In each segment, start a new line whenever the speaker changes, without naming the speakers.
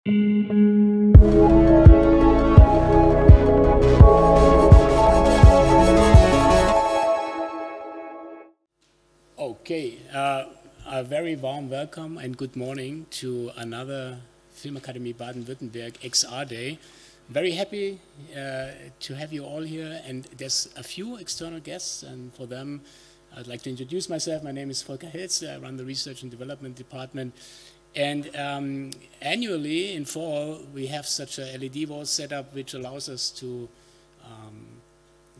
Okay, a very warm welcome and good morning to another Film Academy Baden-Württemberg XR Day. Very happy to have you all here, and there's a few external guests, and for them I'd like to introduce myself. My name is Volker Helzle. I run the Research and Development Department, and annually in fall we have such a LED wall set up which allows us to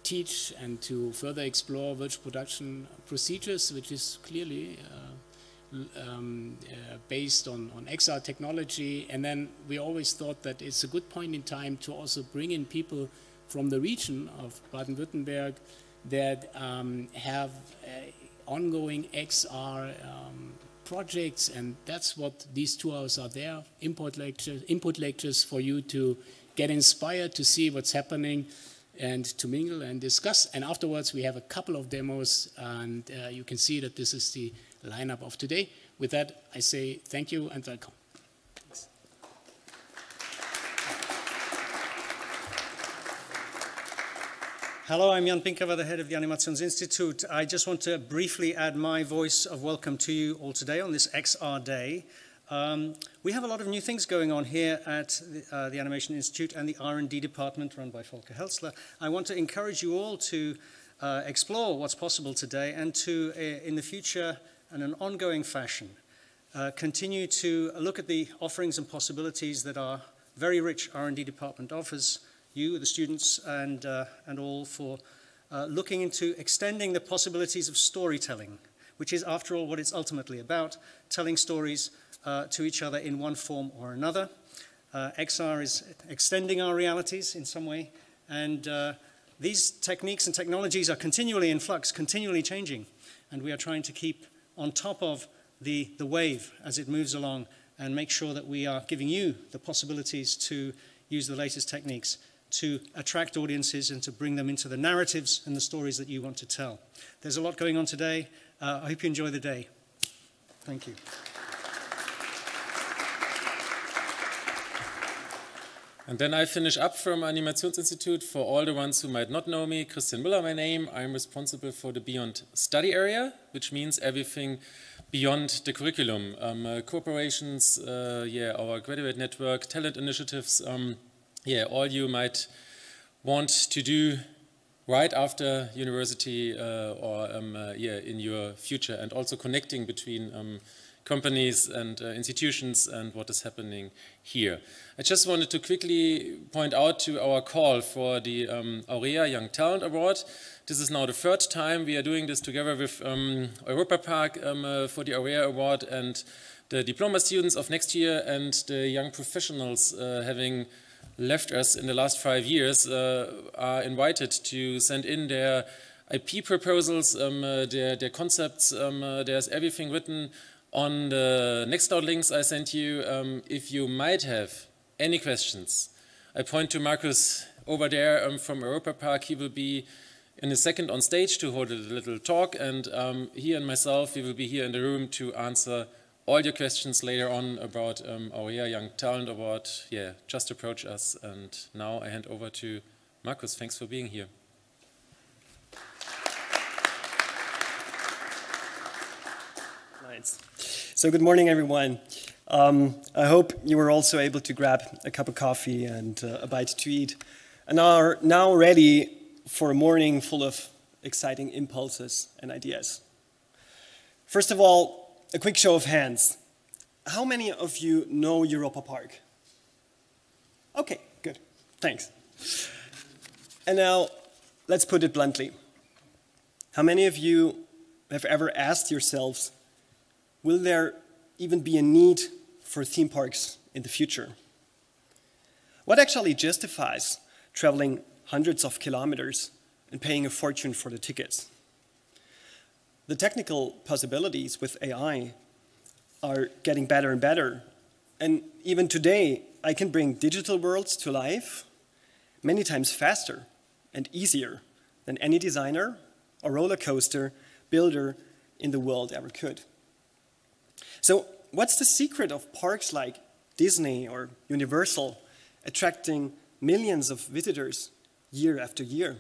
teach and to further explore virtual production procedures, which is clearly based on XR technology. And then we always thought that it's a good point in time to also bring in people from the region of Baden-Württemberg that have ongoing XR projects, and that's what these 2 hours are there, input lectures for you to get inspired to see what's happening and to mingle and discuss. And afterwards we have a couple of demos, and you can see that this is the lineup of today. With that, I say thank you and welcome. Thanks.
Hello, I'm Pinkava, the head of the Animationsinstitut. I just want to briefly add my voice of welcome to you all today on this XR day. We have a lot of new things going on here at the Animation Institute and the R&D department run by Volker Helzle. I want to encourage you all to explore what's possible today and to, in the future, in an ongoing fashion, continue to look at the offerings and possibilities that our very rich R&D department offers you, the students, and all for looking into extending the possibilities of storytelling, which is, after all, what it's ultimately about, telling stories to each other in one form or another. XR is extending our realities in some way, and these techniques and technologies are continually in flux, continually changing, and we are trying to keep on top of the wave as it moves along and make sure that we are giving you the possibilities to use the latest techniques to attract audiences and to bring them into the narratives and the stories that you want to tell. There's a lot going on today. I hope you enjoy the day. Thank you.
And then I finish up from Animationsinstitut. For all the ones who might not know me, Christian Müller, my name. I'm responsible for the Beyond Study area, which means everything beyond the curriculum. Corporations, our graduate network, talent initiatives, all you might want to do right after university in your future, and also connecting between companies and institutions and what is happening here. I just wanted to quickly point out to our call for the AUREA Young Talent Award. This is now the 3rd time we are doing this together with Europa Park for the AUREA Award, and the diploma students of next year and the young professionals having left us in the last 5 years are invited to send in their IP proposals, their concepts. There's everything written on the Nextcloud links I sent you. If you might have any questions, I point to Markus over there from Europa Park. He will be in a second on stage to hold a little talk, and he and myself, we will be here in the room to answer all your questions later on about AUREA Young Talent Award. Yeah, just approach us. And now I hand over to Markus. Thanks for being here.
Nice. So good morning, everyone. I hope you were also able to grab a cup of coffee and a bite to eat, and are now ready for a morning full of exciting impulses and ideas. First of all, a quick show of hands. How many of you know Europa Park? Okay, good, thanks. And now, let's put it bluntly. How many of you have ever asked yourselves, will there even be a need for theme parks in the future? What actually justifies traveling hundreds of kilometers and paying a fortune for the tickets? The technical possibilities with AI are getting better and better. And even today, I can bring digital worlds to life many times faster and easier than any designer or roller coaster builder in the world ever could. So what's the secret of parks like Disney or Universal, attracting millions of visitors year after year?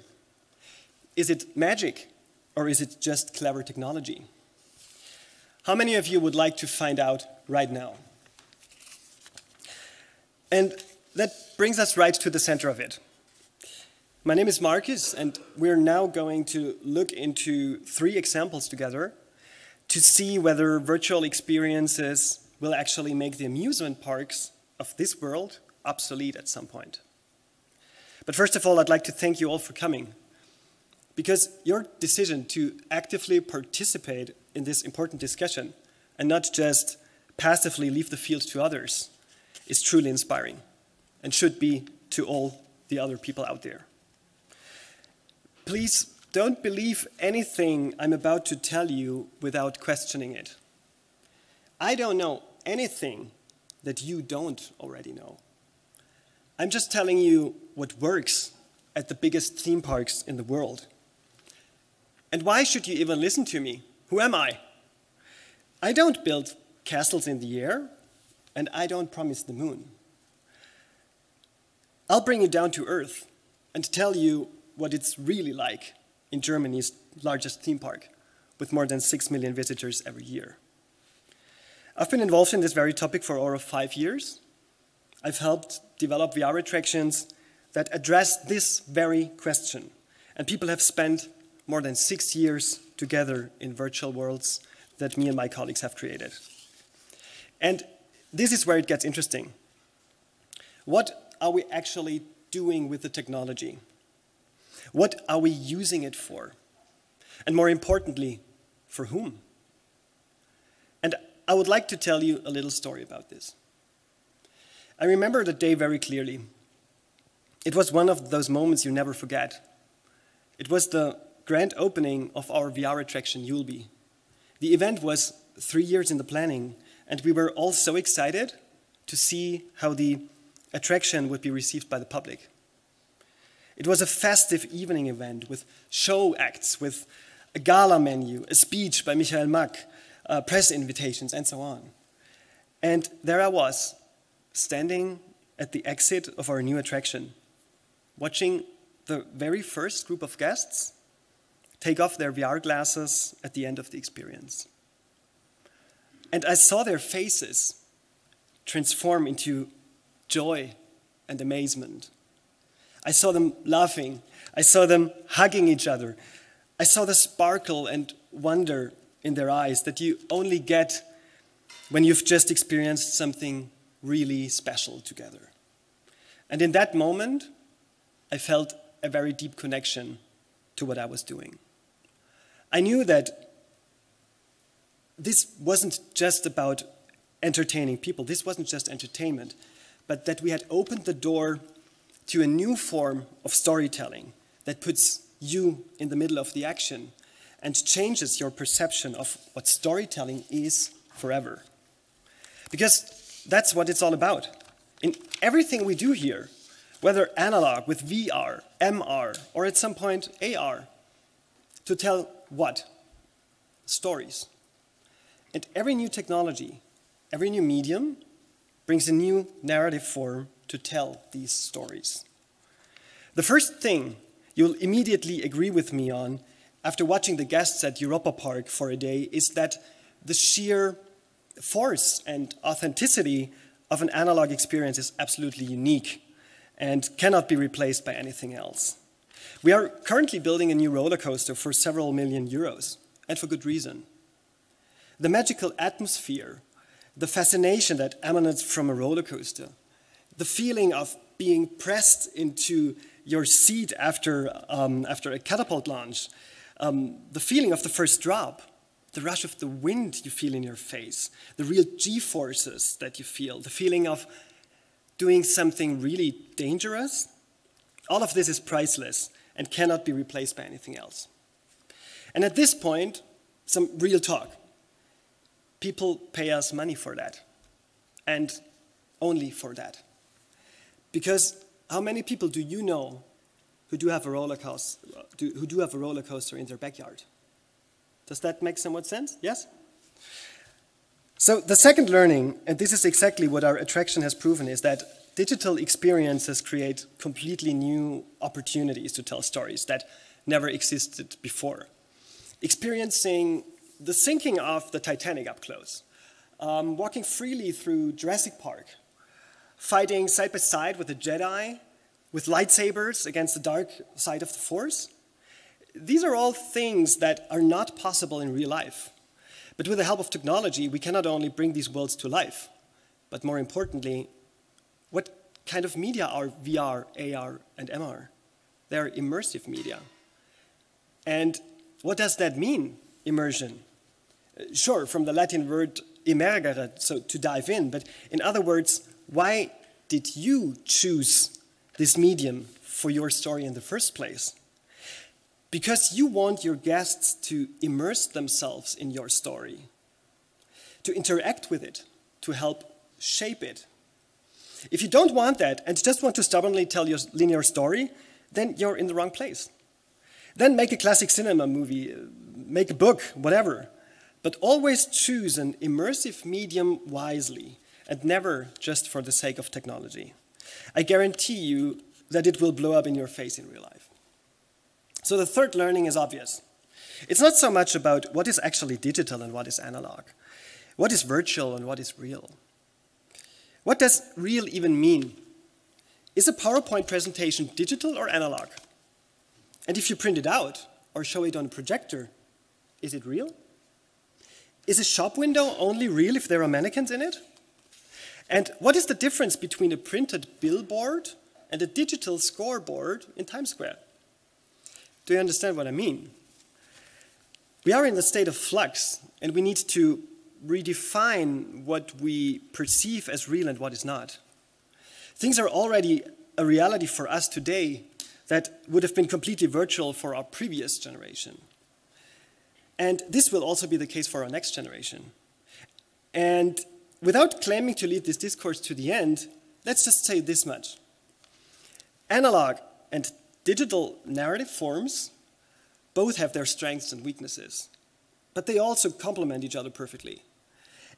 Is it magic, or is it just clever technology? How many of you would like to find out right now? And that brings us right to the center of it. My name is Markus, and we're now going to look into 3 examples together to see whether virtual experiences will actually make the amusement parks of this world obsolete at some point. But first of all, I'd like to thank you all for coming, because your decision to actively participate in this important discussion and not just passively leave the field to others is truly inspiring and should be to all the other people out there. Please don't believe anything I'm about to tell you without questioning it. I don't know anything that you don't already know. I'm just telling you what works at the biggest theme parks in the world. And why should you even listen to me? Who am I? I don't build castles in the air, and I don't promise the moon. I'll bring you down to earth and tell you what it's really like in Germany's largest theme park, with more than 6 million visitors every year. I've been involved in this very topic for over 5 years. I've helped develop VR attractions that address this very question, and people have spent more than 6 years together in virtual worlds that me and my colleagues have created. And this is where it gets interesting. What are we actually doing with the technology? What are we using it for? And more importantly, for whom? And I would like to tell you a little story about this. I remember the day very clearly. It was one of those moments you never forget. It was the grand opening of our VR attraction, Julbi. The event was 3 years in the planning, and we were all so excited to see how the attraction would be received by the public. It was a festive evening event with show acts, with a gala menu, a speech by Michael Mack, press invitations, and so on. And there I was, standing at the exit of our new attraction, watching the very first group of guests take off their VR glasses at the end of the experience. And I saw their faces transform into joy and amazement. I saw them laughing. I saw them hugging each other. I saw the sparkle and wonder in their eyes that you only get when you've just experienced something really special together. And in that moment, I felt a very deep connection to what I was doing. I knew that this wasn't just about entertaining people. This wasn't just entertainment, but that we had opened the door to a new form of storytelling that puts you in the middle of the action and changes your perception of what storytelling is forever. Because that's what it's all about. In everything we do here, whether analog with VR, MR, or at some point AR, to tell what? Stories. And every new technology, every new medium brings a new narrative form to tell these stories. The first thing you'll immediately agree with me on after watching the guests at Europa Park for a day is that the sheer force and authenticity of an analog experience is absolutely unique and cannot be replaced by anything else. We are currently building a new roller coaster for several million euros, and for good reason. The magical atmosphere, the fascination that emanates from a roller coaster, the feeling of being pressed into your seat after a catapult launch, the feeling of the first drop, the rush of the wind you feel in your face, the real G-forces that you feel, the feeling of doing something really dangerous, all of this is priceless and cannot be replaced by anything else. And at this point, some real talk. People pay us money for that, and only for that. Because how many people do you know who do have a roller coaster in their backyard? Does that make somewhat sense? Yes? So the second learning, and this is exactly what our attraction has proven, is that digital experiences create completely new opportunities to tell stories that never existed before. Experiencing the sinking of the Titanic up close, walking freely through Jurassic Park, fighting side by side with a Jedi, with lightsabers against the dark side of the Force. These are all things that are not possible in real life. But with the help of technology, we can not only bring these worlds to life, but more importantly, what kind of media are VR, AR, and MR? They are immersive media. And what does that mean, immersion? Sure, from the Latin word immergere, so to dive in, but in other words, why did you choose this medium for your story in the first place? Because you want your guests to immerse themselves in your story, to interact with it, to help shape it. If you don't want that and just want to stubbornly tell your linear story, then you're in the wrong place. Then make a classic cinema movie, make a book, whatever. But always choose an immersive medium wisely and never just for the sake of technology. I guarantee you that it will blow up in your face in real life. So the third learning is obvious. It's not so much about what is actually digital and what is analog, what is virtual and what is real. What does real even mean? Is a PowerPoint presentation digital or analog? And if you print it out or show it on a projector, is it real? Is a shop window only real if there are mannequins in it? And what is the difference between a printed billboard and a digital scoreboard in Times Square? Do you understand what I mean? We are in a state of flux, and we need to redefine what we perceive as real and what is not. Things are already a reality for us today that would have been completely virtual for our previous generation. And this will also be the case for our next generation. And without claiming to lead this discourse to the end, let's just say this much. Analog and digital narrative forms both have their strengths and weaknesses, but they also complement each other perfectly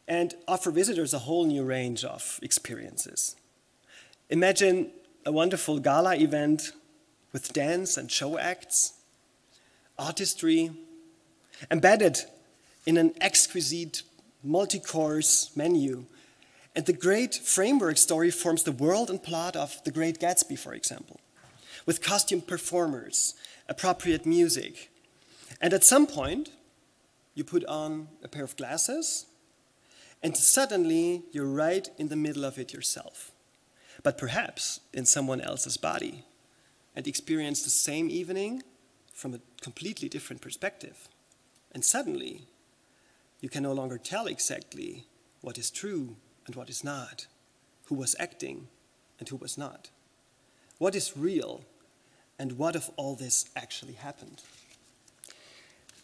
and offer visitors a whole new range of experiences. Imagine a wonderful gala event with dance and show acts, artistry, embedded in an exquisite multi-course menu. And the great framework story forms the world and plot of The Great Gatsby, for example, with costumed performers, appropriate music. And at some point, you put on a pair of glasses, and suddenly you're right in the middle of it yourself, but perhaps in someone else's body, and experience the same evening from a completely different perspective. And suddenly, you can no longer tell exactly what is true and what is not, who was acting and who was not, what is real and what of all this actually happened.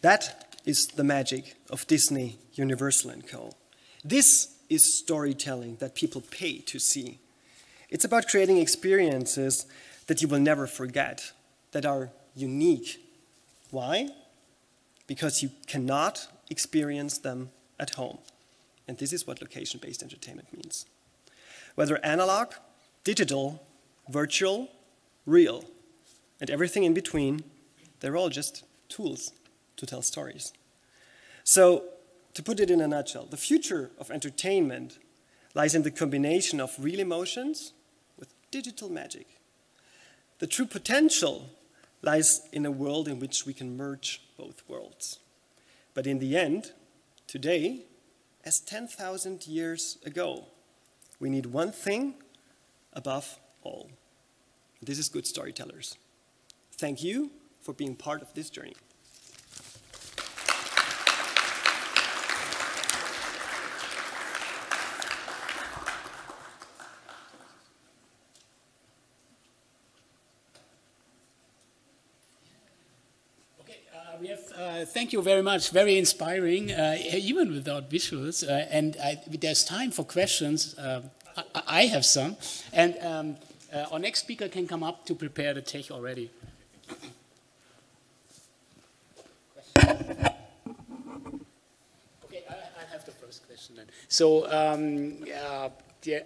That is the magic of Disney, Universal & Co. This is storytelling that people pay to see. It's about creating experiences that you will never forget, that are unique. Why? Because you cannot experience them at home. And this is what location-based entertainment means. Whether analog, digital, virtual, real, and everything in between, they're all just tools to tell stories. So, to put it in a nutshell, the future of entertainment lies in the combination of real emotions with digital magic. The true potential lies in a world in which we can merge both worlds. But in the end, today, as 10,000 years ago, we need one thing above all. This is good storytellers. Thank you for being part of this journey.
Thank you very much. Very inspiring, even without visuals. And there's time for questions. I have some. And our next speaker can come up to prepare the tech already. Okay, I have the first question. question then. So, yeah,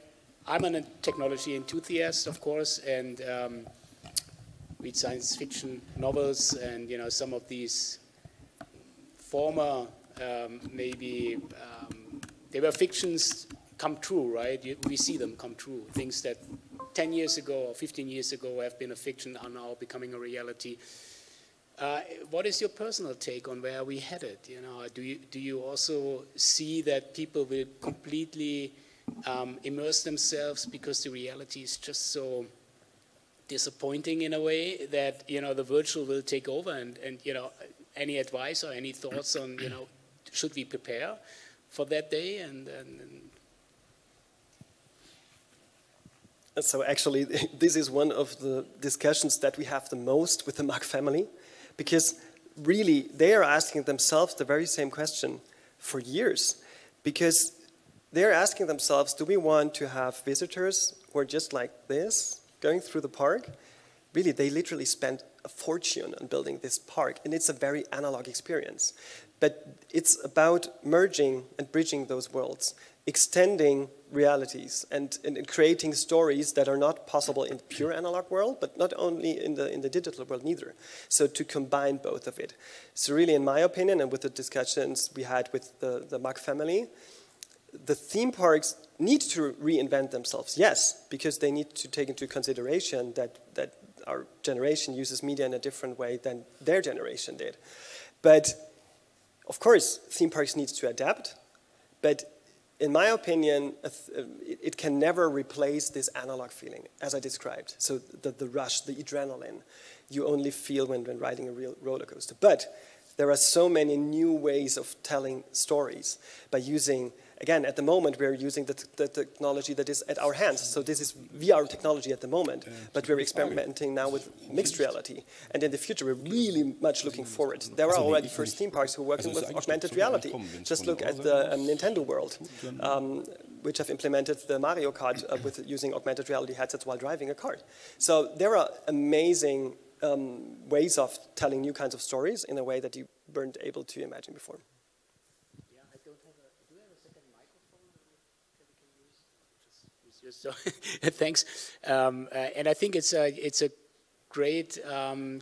I'm a technology enthusiast, of course, and read science fiction novels, and you know, some of these former maybe they were fictions come true, right? We see them come true. Things that 10 years ago or 15 years ago have been a fiction are now becoming a reality. What is your personal take on where we headed? You know, do you also see that people will completely immerse themselves because the reality is just so disappointing in a way that, you know, the virtual will take over, and you know, any advice or any thoughts on, you know, should we prepare for that day? And
So actually, this is one of the discussions that we have the most with the MACK family, because really they are asking themselves the very same question for years, because they're asking themselves, do we want to have visitors who are just like this, going through the park? Really, they literally spent a fortune on building this park, and it's a very analog experience. But it's about merging and bridging those worlds, extending realities, and creating stories that are not possible in the pure analog world, but not only in the digital world neither. So to combine both of it. So really, in my opinion, and with the discussions we had with the MACK family, the theme parks need to reinvent themselves, yes, because they need to take into consideration that our generation uses media in a different way than their generation did. But of course, theme parks need to adapt, but in my opinion, it can never replace this analog feeling, as I described. So the rush, the adrenaline, you only feel when riding a real roller coaster. But there are so many new ways of telling stories by using, again, at the moment we're using the technology that is at our hands. So this is VR technology at the moment, but we're experimenting now with mixed reality. And in the future, we're really much looking forward. There are already first theme parks who are working with augmented reality. Just look at the Nintendo World, which have implemented the Mario Kart with using augmented reality headsets while driving a kart. So there are amazing ways of telling new kinds of stories in a way that you weren't able to imagine before.
Yeah, I don't have a. Do you have a second microphone that we can use? So thanks. And I think it's a great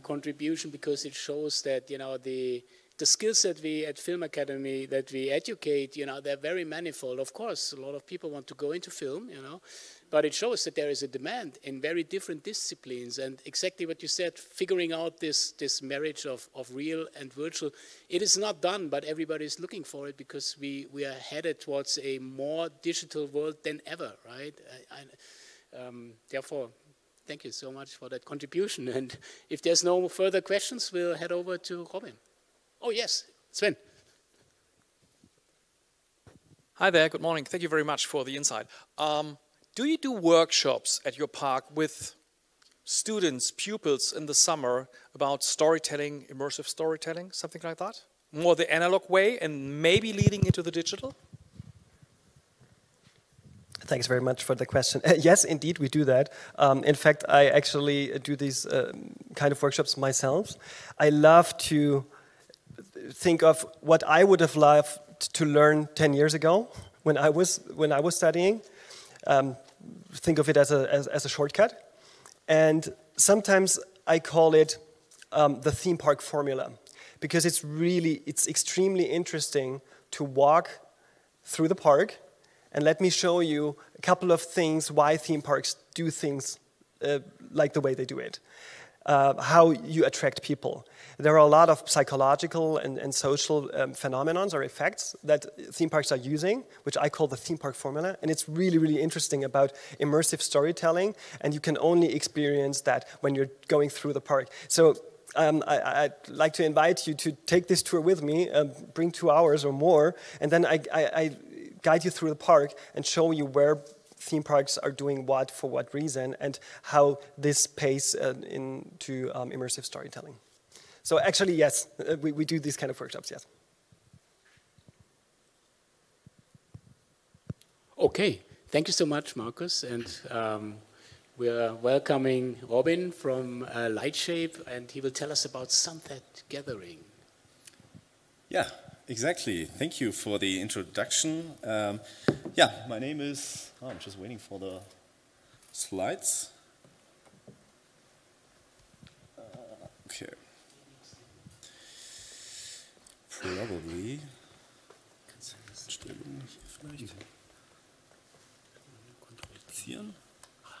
contribution, because it shows that, you know, the skills that we at Film Academy that we educate, you know, they're very manifold. Of course, a lot of people want to go into film, you know, but it shows that there is a demand in very different disciplines. And exactly what you said, figuring out this marriage of real and virtual, it is not done, but everybody is looking for it, because we are headed towards a more digital world than ever, right? Therefore, thank you so much for that contribution. And if there's no further questions, we'll head over to Robin. Oh, yes, Sven.
Hi there, good morning. Thank you very much for the insight. Do you do workshops at your park with students, pupils in the summer about storytelling, immersive storytelling, something like that? More the analog way and maybe leading into the digital?
Thanks very much for the question. Yes, indeed, we do that. In fact, I actually do these kind of workshops myself. I love to think of what I would have loved to learn 10 years ago when I was studying. Think of it as a shortcut. And sometimes I call it the theme park formula, because it's extremely interesting to walk through the park. And let me show you a couple of things why theme parks do things like the way they do it. How you attract people. There are a lot of psychological and social phenomena or effects that theme parks are using, which I call the theme park formula. And it's really, really interesting about immersive storytelling. And you can only experience that when you're going through the park. So I'd like to invite you to take this tour with me, bring 2 hours or more, and then I guide you through the park and show you where theme parks are doing what for what reason, and how this pays into immersive storytelling. So actually, yes, we do these kind of workshops, yes.
Okay, thank you so much, Markus. And we're welcoming Robin from LightShape, and he will tell us about Sunset Gathering.
Yeah, exactly. Thank you for the introduction. Yeah, my name is, I'm just waiting for the slides. Okay. Probably.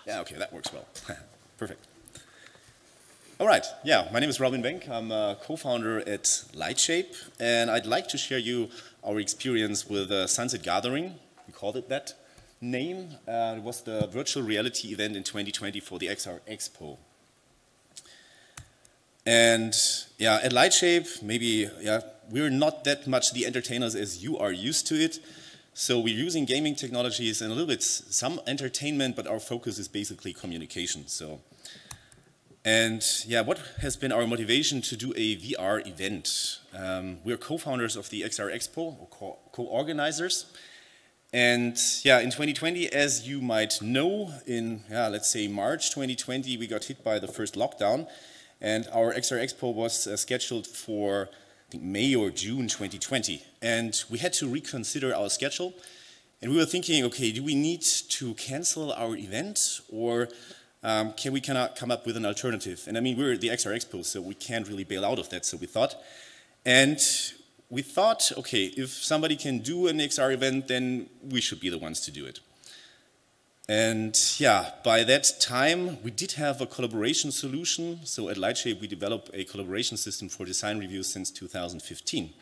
Yeah, okay, that works well. Perfect. All right, yeah, my name is Wenk. I'm a co-founder at LightShape, and I'd like to share you our experience with Sunset Gathering. We called it that name. It was the virtual reality event in 2020 for the XR Expo. And yeah, at LightShape, maybe we're not that much the entertainers as you are used to it. So we're using gaming technologies and a little bit some entertainment, but our focus is basically communication. And yeah, what has been our motivation to do a VR event? We're co-founders of the XR Expo, or co-organizers. And yeah, in 2020, as you might know, in let's say March 2020, we got hit by the first lockdown. And our XR Expo was scheduled for, I think, May or June 2020. And we had to reconsider our schedule. And we were thinking, okay, do we need to cancel our event, or can we come up with an alternative? And I mean, we're the XR Expo, so we can't really bail out of that, so we thought. And we thought, okay, if somebody can do an XR event, then we should be the ones to do it. And yeah, by that time, we did have a collaboration solution. So at LightShape, we developed a collaboration system for design reviews since 2015.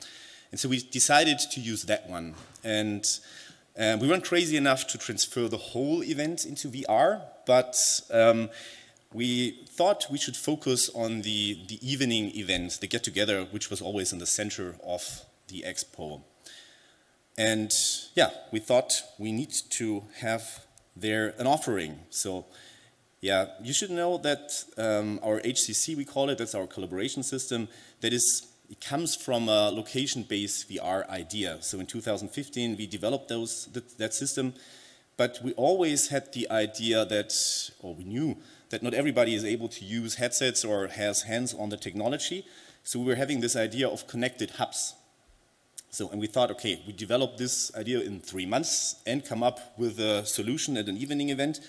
And so we decided to use that one. And we weren't crazy enough to transfer the whole event into VR, but we thought we should focus on the evening event, the get-together, which was always in the center of the expo. And yeah, we thought we need to have there an offering. So yeah, you should know that our HCC, we call it, that's our collaboration system, it comes from a location-based VR idea. So in 2015, we developed that system, but we always had the idea that, or we knew that not everybody is able to use headsets or has hands on the technology. So we were having this idea of connected hubs. So, and we thought, okay, we developed this idea in 3 months and come up with a solution at an evening event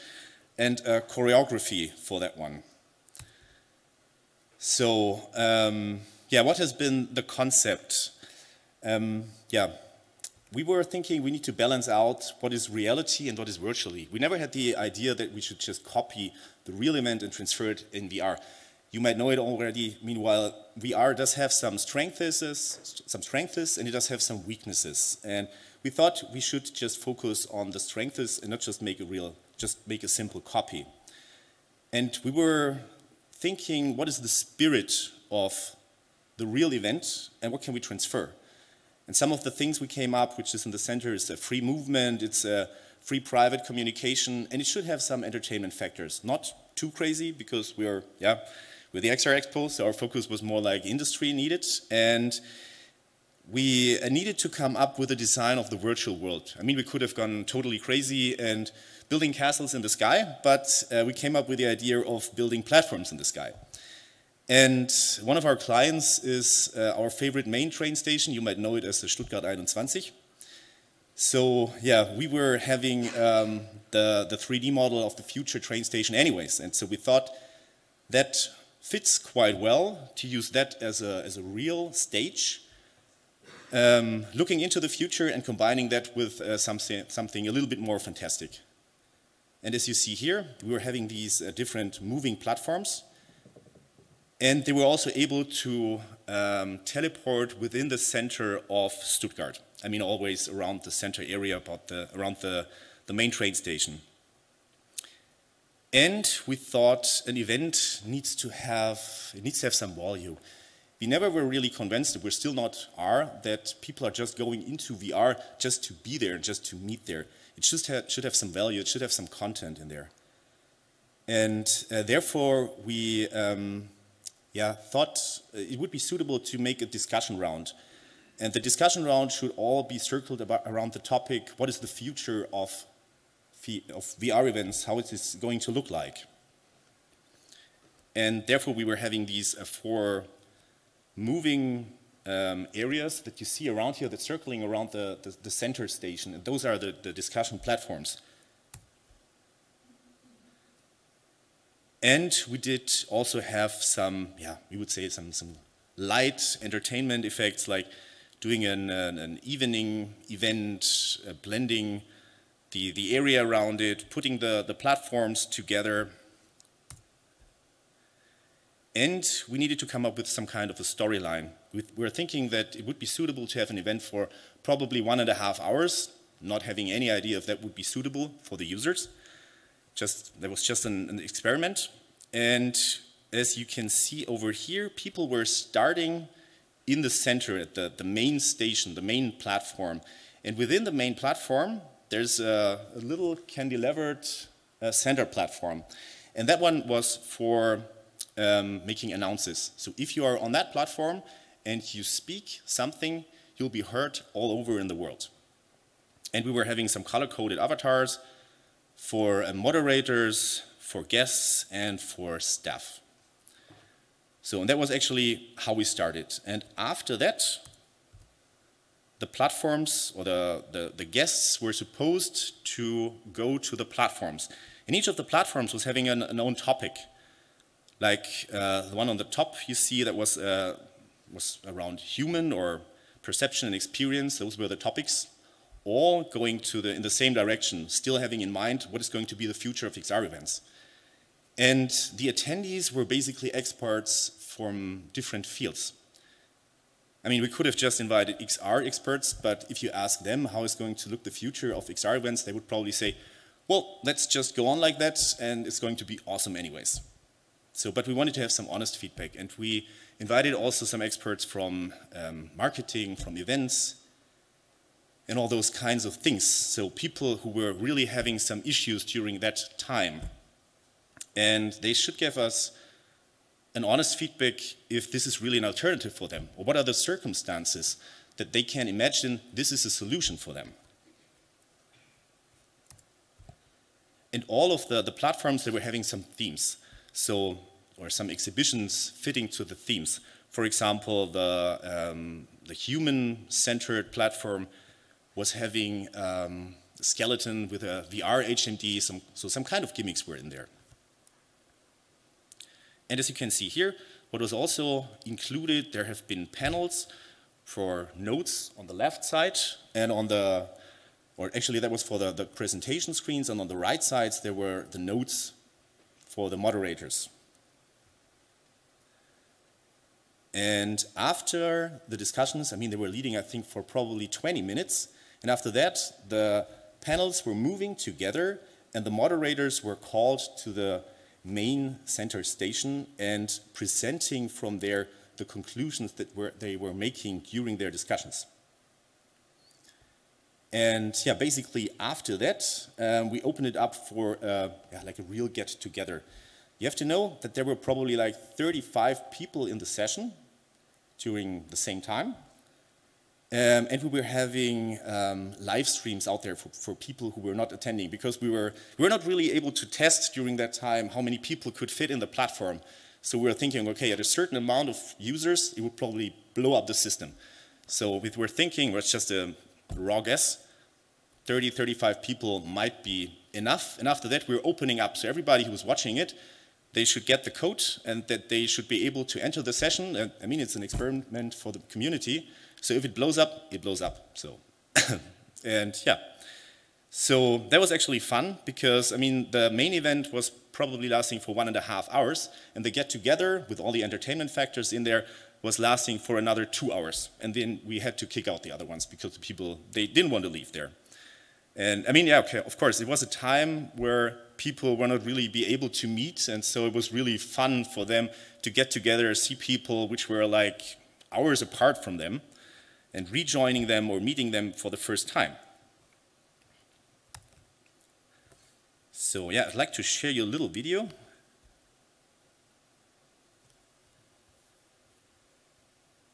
and a choreography for that one. So, yeah, what has been the concept? Yeah, we were thinking we need to balance out what is reality and what is virtually. We never had the idea that we should just copy the real event and transfer it in VR. You might know it already. Meanwhile, VR does have some strengths, and it does have some weaknesses. And we thought we should just focus on the strengths and not just make a simple copy. And we were thinking, what is the spirit of the real event and what can we transfer? And some of the things we came up, which is in the center, is a free movement, it's a free private communication, and it should have some entertainment factors. Not too crazy, because we're the XR Expo, so our focus was more like industry needed, and we needed to come up with a design of the virtual world. I mean, we could have gone totally crazy and building castles in the sky, but we came up with the idea of building platforms in the sky. And one of our clients is our favorite main train station. You might know it as the Stuttgart 21. So yeah, we were having the 3D model of the future train station anyways, and so we thought that fits quite well to use that as a real stage, looking into the future and combining that with something a little bit more fantastic. And as you see here, we were having these different moving platforms, and they were also able to teleport within the center of Stuttgart. I mean, always around the center area, around the main train station. And we thought an event needs to have some value. We never were really convinced, we still not are, that people are just going into VR just to be there, just to meet there. It should have some value, it should have some content in there. And therefore we thought it would be suitable to make a discussion round. And the discussion round should all be circled around the topic, what is the future of VR events, how it is going to look like. And therefore we were having these 4 moving areas that you see around here that's circling around the center station, and those are the discussion platforms. And we did also have some, yeah, we would say some light entertainment effects, like doing an evening event, blending the area around it, putting the platforms together. And we needed to come up with some kind of a storyline. We were thinking that it would be suitable to have an event for probably 1.5 hours, not having any idea if that would be suitable for the users. That was just an experiment. And as you can see over here, people were starting in the center at the main station, the main platform. And within the main platform, there's a little cantilevered center platform. And that one was for making announces. So if you are on that platform and you speak something, you'll be heard all over in the world. And we were having some color-coded avatars for moderators, for guests, and for staff. So, and that was actually how we started. And after that, the platforms or the guests were supposed to go to the platforms. And each of the platforms was having an own topic. Like the one on the top you see that was around human or perception and experience. Those were the topics, all going in the same direction, still having in mind what is going to be the future of XR events. And the attendees were basically experts from different fields. I mean, we could have just invited XR experts, but if you ask them how is going to look the future of XR events, they would probably say, well, let's just go on like that, and it's going to be awesome anyways. So, but we wanted to have some honest feedback, and we invited also some experts from marketing, from events, and all those kinds of things. So people who were really having some issues during that time. And they should give us an honest feedback if this is really an alternative for them, or what are the circumstances that they can imagine this is a solution for them. And all of the platforms, they were having some themes. So, or some exhibitions fitting to the themes. For example, the human-centered platform was having a skeleton with a VR HMD, so some kind of gimmicks were in there. And as you can see here, what was also included, there have been panels for notes on the left side, and on the, or actually that was for the presentation screens, and on the right sides there were the notes for the moderators. And after the discussions, I mean, they were leading, I think, for probably 20 minutes. And after that, the panels were moving together, and the moderators were called to the main center station and presenting from there the conclusions that they were making during their discussions. And yeah, basically after that, we opened it up for like a real get-together. You have to know that there were probably like 35 people in the session during the same time. And we were having live streams out there for people who were not attending, because we were not really able to test during that time how many people could fit in the platform. So we were thinking, okay, at a certain amount of users, it would probably blow up the system. So we were thinking, well, it's just a raw guess, 30, 35 people might be enough. And after that, we were opening up. So everybody who was watching it, they should get the code, and that they should be able to enter the session. And, I mean, it's an experiment for the community. So if it blows up, it blows up. So, and yeah. So that was actually fun, because, I mean, the main event was probably lasting for 1.5 hours, and the get-together with all the entertainment factors in there was lasting for another 2 hours. And then we had to kick out the other ones because the people, they didn't want to leave there. And I mean, yeah, okay, of course, it was a time where people were not really be able to meet, and so it was really fun for them to get together, see people which were like hours apart from them, and rejoining them or meeting them for the first time. So yeah, I'd like to share you a little video.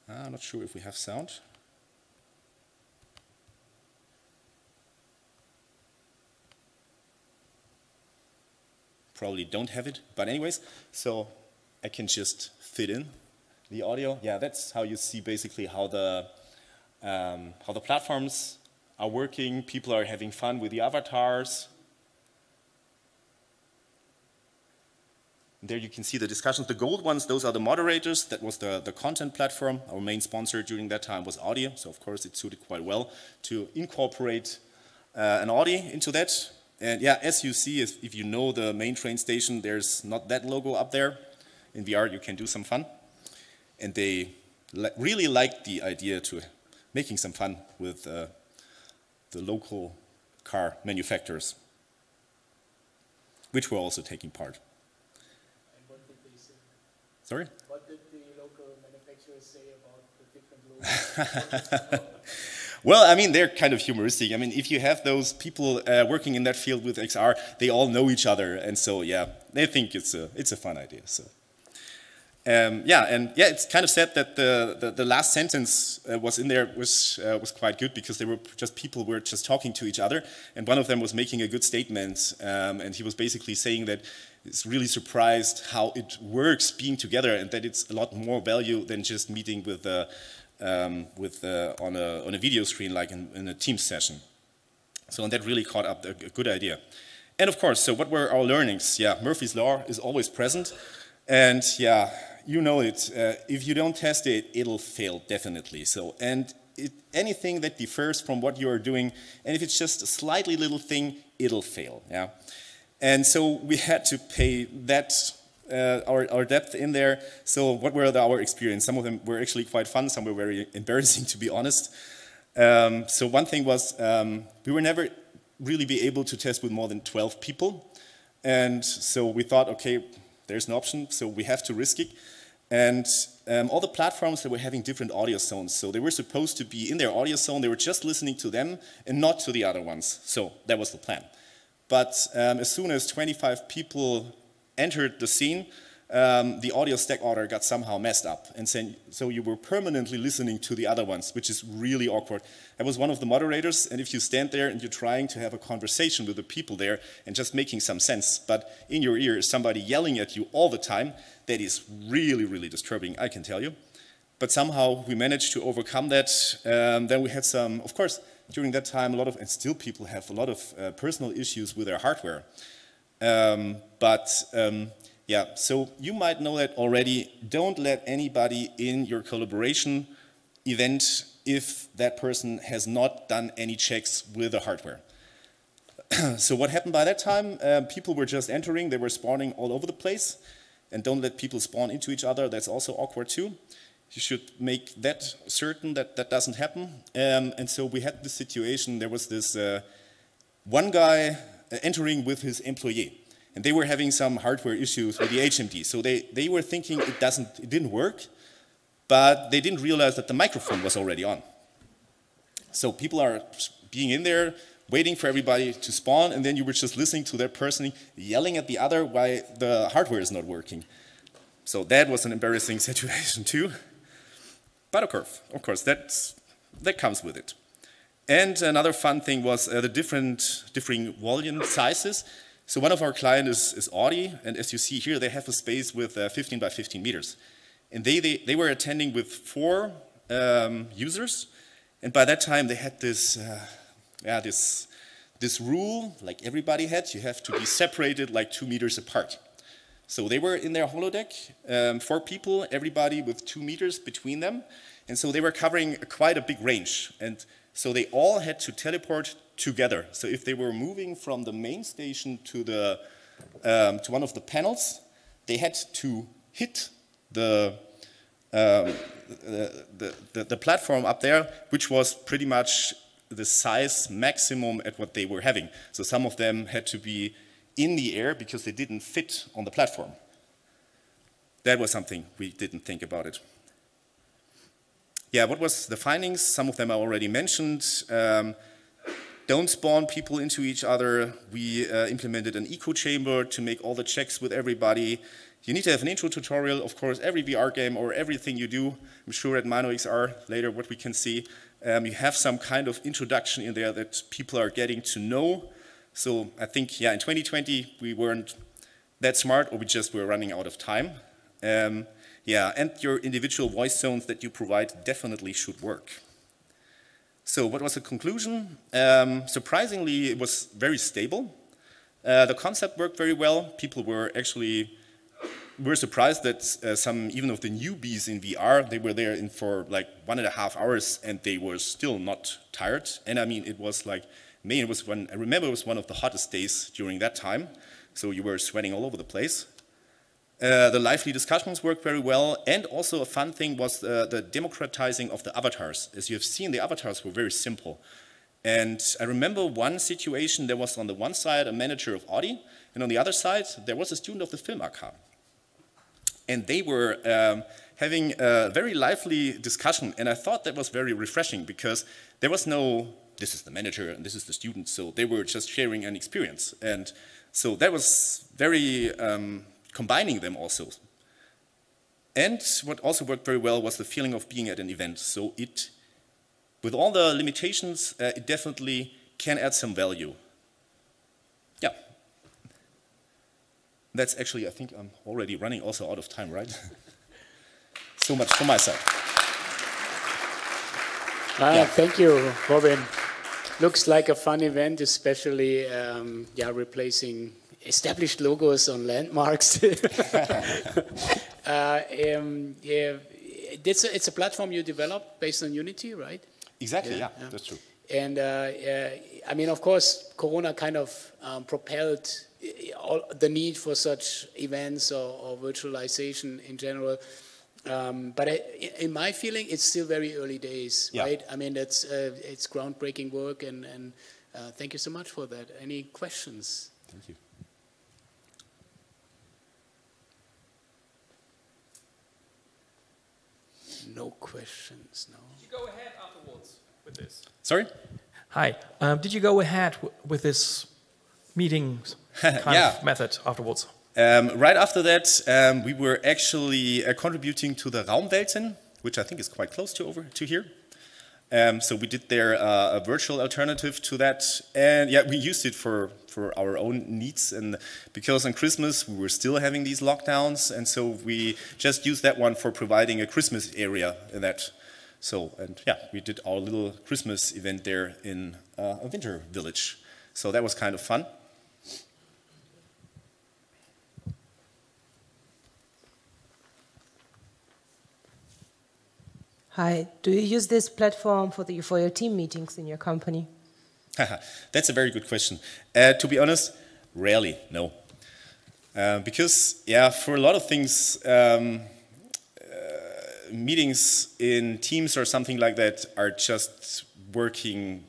I'm not sure if we have sound. Probably don't have it, but anyways, so I can just fit in the audio. Yeah, that's how you see basically how the platforms are working. People are having fun with the avatars. There you can see the discussions. The gold ones, those are the moderators. That was the content platform. Our main sponsor during that time was Audi. So of course it suited quite well to incorporate an Audi into that. And yeah, as you see, if you know the main train station, there's not that logo up there. In VR you can do some fun. And they really liked the idea to making some fun with the local car manufacturers, which were also taking part. Sorry?
What did the local manufacturers say about the different logos?
Well, I mean, they're kind of humoristic. I mean, if you have those people working in that field with XR, they all know each other, and so yeah, they think it's a fun idea. So it's kind of sad that the last sentence was in there was quite good, because they were just people were just talking to each other, and one of them was making a good statement, and he was basically saying that is really surprised how it works being together, and that it's a lot more value than just meeting with on a video screen like in a Teams session. So and that really caught up a good idea. And of course, so what were our learnings? Yeah, Murphy's Law is always present, and yeah, you know it. If you don't test it, it'll fail definitely. So anything that differs from what you are doing, and if it's just a slightly little thing, it'll fail. Yeah. And so we had to pay that, our depth in there. So what were our experience? Some of them were actually quite fun, some were very embarrassing, to be honest. So one thing was, we were never really be able to test with more than 12 people. And so we thought, okay, there's an option, so we have to risk it. And all the platforms, they were having different audio zones. So they were supposed to be in their audio zone, they were just listening to them and not to the other ones. So that was the plan. But as soon as 25 people entered the scene, the audio stack order got somehow messed up. And so you were permanently listening to the other ones, which is really awkward. I was one of the moderators, and if you stand there and you're trying to have a conversation with the people there and just making some sense, but in your ear is somebody yelling at you all the time, that is really, really disturbing, I can tell you. But somehow we managed to overcome that. Then we had some, of course, during that time, and still people have a lot of personal issues with their hardware. Yeah, so you might know that already. Don't let anybody in your collaboration event if that person has not done any checks with the hardware. So what happened by that time? People were just entering, they were spawning all over the place. And don't let people spawn into each other, that's also awkward too. You should make that certain that that doesn't happen. And so we had this situation, there was this one guy entering with his employee, and they were having some hardware issues with the HMD. So they were thinking it didn't work, but they didn't realize that the microphone was already on. So people are being in there, waiting for everybody to spawn, and then you were just listening to that person yelling at the other why the hardware is not working. So that was an embarrassing situation too. But of course, that comes with it. And another fun thing was the differing volume sizes. So one of our clients is Audi, and as you see here, they have a space with 15 by 15 meters. And they were attending with 4 users, and by that time they had this rule, like everybody had, you have to be separated like 2 meters apart. So they were in their holodeck, 4 people, everybody with 2 meters between them, and so they were covering quite a big range, and so they all had to teleport together. So if they were moving from the main station to to one of the panels, they had to hit the platform up there, which was pretty much the size maximum at what they were having. So some of them had to be in the air because they didn't fit on the platform. That was something we didn't think about it. Yeah, what was the findings? Some of them I already mentioned. Don't spawn people into each other. We implemented an echo chamber to make all the checks with everybody. You need to have an intro tutorial, of course, every VR game or everything you do. I'm sure at Mano XR later what we can see. You have some kind of introduction in there that people are getting to know. So I think, yeah, in 2020 we weren't that smart, or we just were running out of time. Yeah, and your individual voice zones that you provide definitely should work. So what was the conclusion? Surprisingly, it was very stable. The concept worked very well. People were actually surprised that some, even of the newbies in VR, they were there for like 1.5 hours and they were still not tired. And I mean, it was like May. It was I remember it was one of the hottest days during that time. So you were sweating all over the place. The lively discussions worked very well, and also a fun thing was the democratizing of the avatars. As you have seen, the avatars were very simple. And I remember one situation, there was on the one side a manager of Audi, and on the other side there was a student of the Film AK. And they were having a very lively discussion, and I thought that was very refreshing, because there was no, this is the manager and this is the student, so they were just sharing an experience. And so that was very combining them also. And what also worked very well was the feeling of being at an event. So it, with all the limitations, it definitely can add some value. Yeah. That's actually, I think I'm already running also out of time, right? So much from my side.
Yeah. Thank you, Robin. Looks like a fun event, especially replacing established logos on landmarks. It's a platform you developed based on Unity, right?
Exactly, yeah. That's true.
And I mean, of course, Corona kind of propelled the need for such events or virtualization in general. But in my feeling, it's still very early days, right? I mean, it's groundbreaking work, and thank you so much for that. Any questions?
Thank you.
No questions, no.
Did you go ahead afterwards with this?
Sorry?
Hi. Did you go ahead with this meeting kind of method afterwards?
Right after that, we were actually contributing to the Raumwelten, which I think is quite close to here. So we did there a virtual alternative to that, and yeah, we used it for our own needs, and because on Christmas we were still having these lockdowns, and so we just used that one for providing a Christmas area in that. So, and yeah, we did our little Christmas event there in a winter village. So that was kind of fun.
Hi, do you use this platform for your team meetings in your company?
That's a very good question. To be honest, rarely, no. Because, yeah, for a lot of things, meetings in Teams or something like that are just working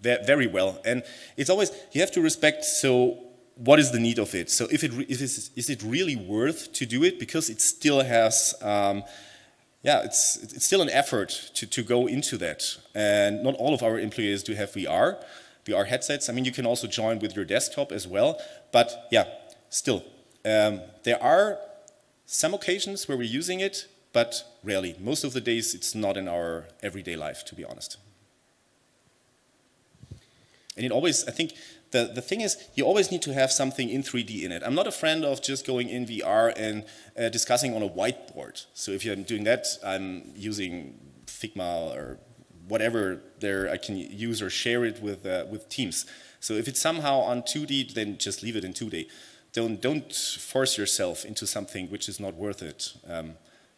very well. And it's always, you have to respect, so what is the need of it? So is it really worth to do it? Because it still has... yeah, it's still an effort to go into that. And not all of our employees do have VR headsets. I mean, you can also join with your desktop as well. But yeah, still, there are some occasions where we're using it, but rarely. Most of the days, it's not in our everyday life, to be honest. And it always, I think, the thing is, you always need to have something in 3D in it. I'm not a friend of just going in VR and discussing on a whiteboard. So if I'm doing that, I'm using Figma or whatever there I can use or share it with Teams. So if it's somehow on 2D, then just leave it in 2D. Don't force yourself into something which is not worth it.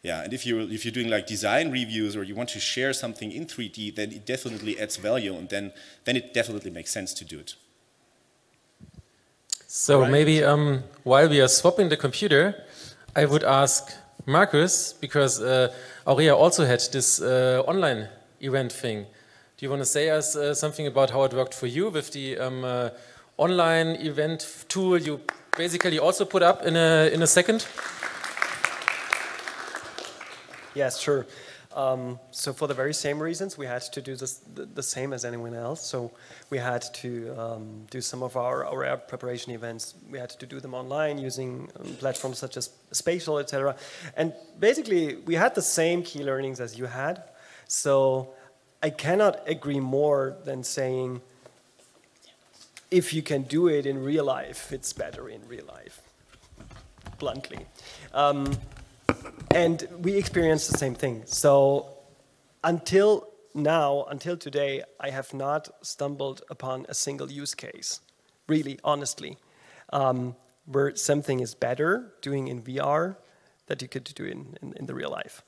Yeah, and if you're doing like design reviews or you want to share something in 3D, then it definitely adds value, and then it definitely makes sense to do it.
So right. Maybe while we are swapping the computer, I would ask Markus, because AUREA also had this online event thing. Do you want to say us something about how it worked for you with the online event tool you basically also put up in a second?
Yes, sure. So for the very same reasons, we had to do this the same as anyone else. So we had to do some of our AUREA preparation events. We had to do them online using platforms such as Spatial, etc. And basically, we had the same key learnings as you had. So I cannot agree more than saying, if you can do it in real life, it's better in real life, bluntly. And we experienced the same thing. So until now, until today, I have not stumbled upon a single use case, really, honestly, where something is better doing in VR that you could do in the real life.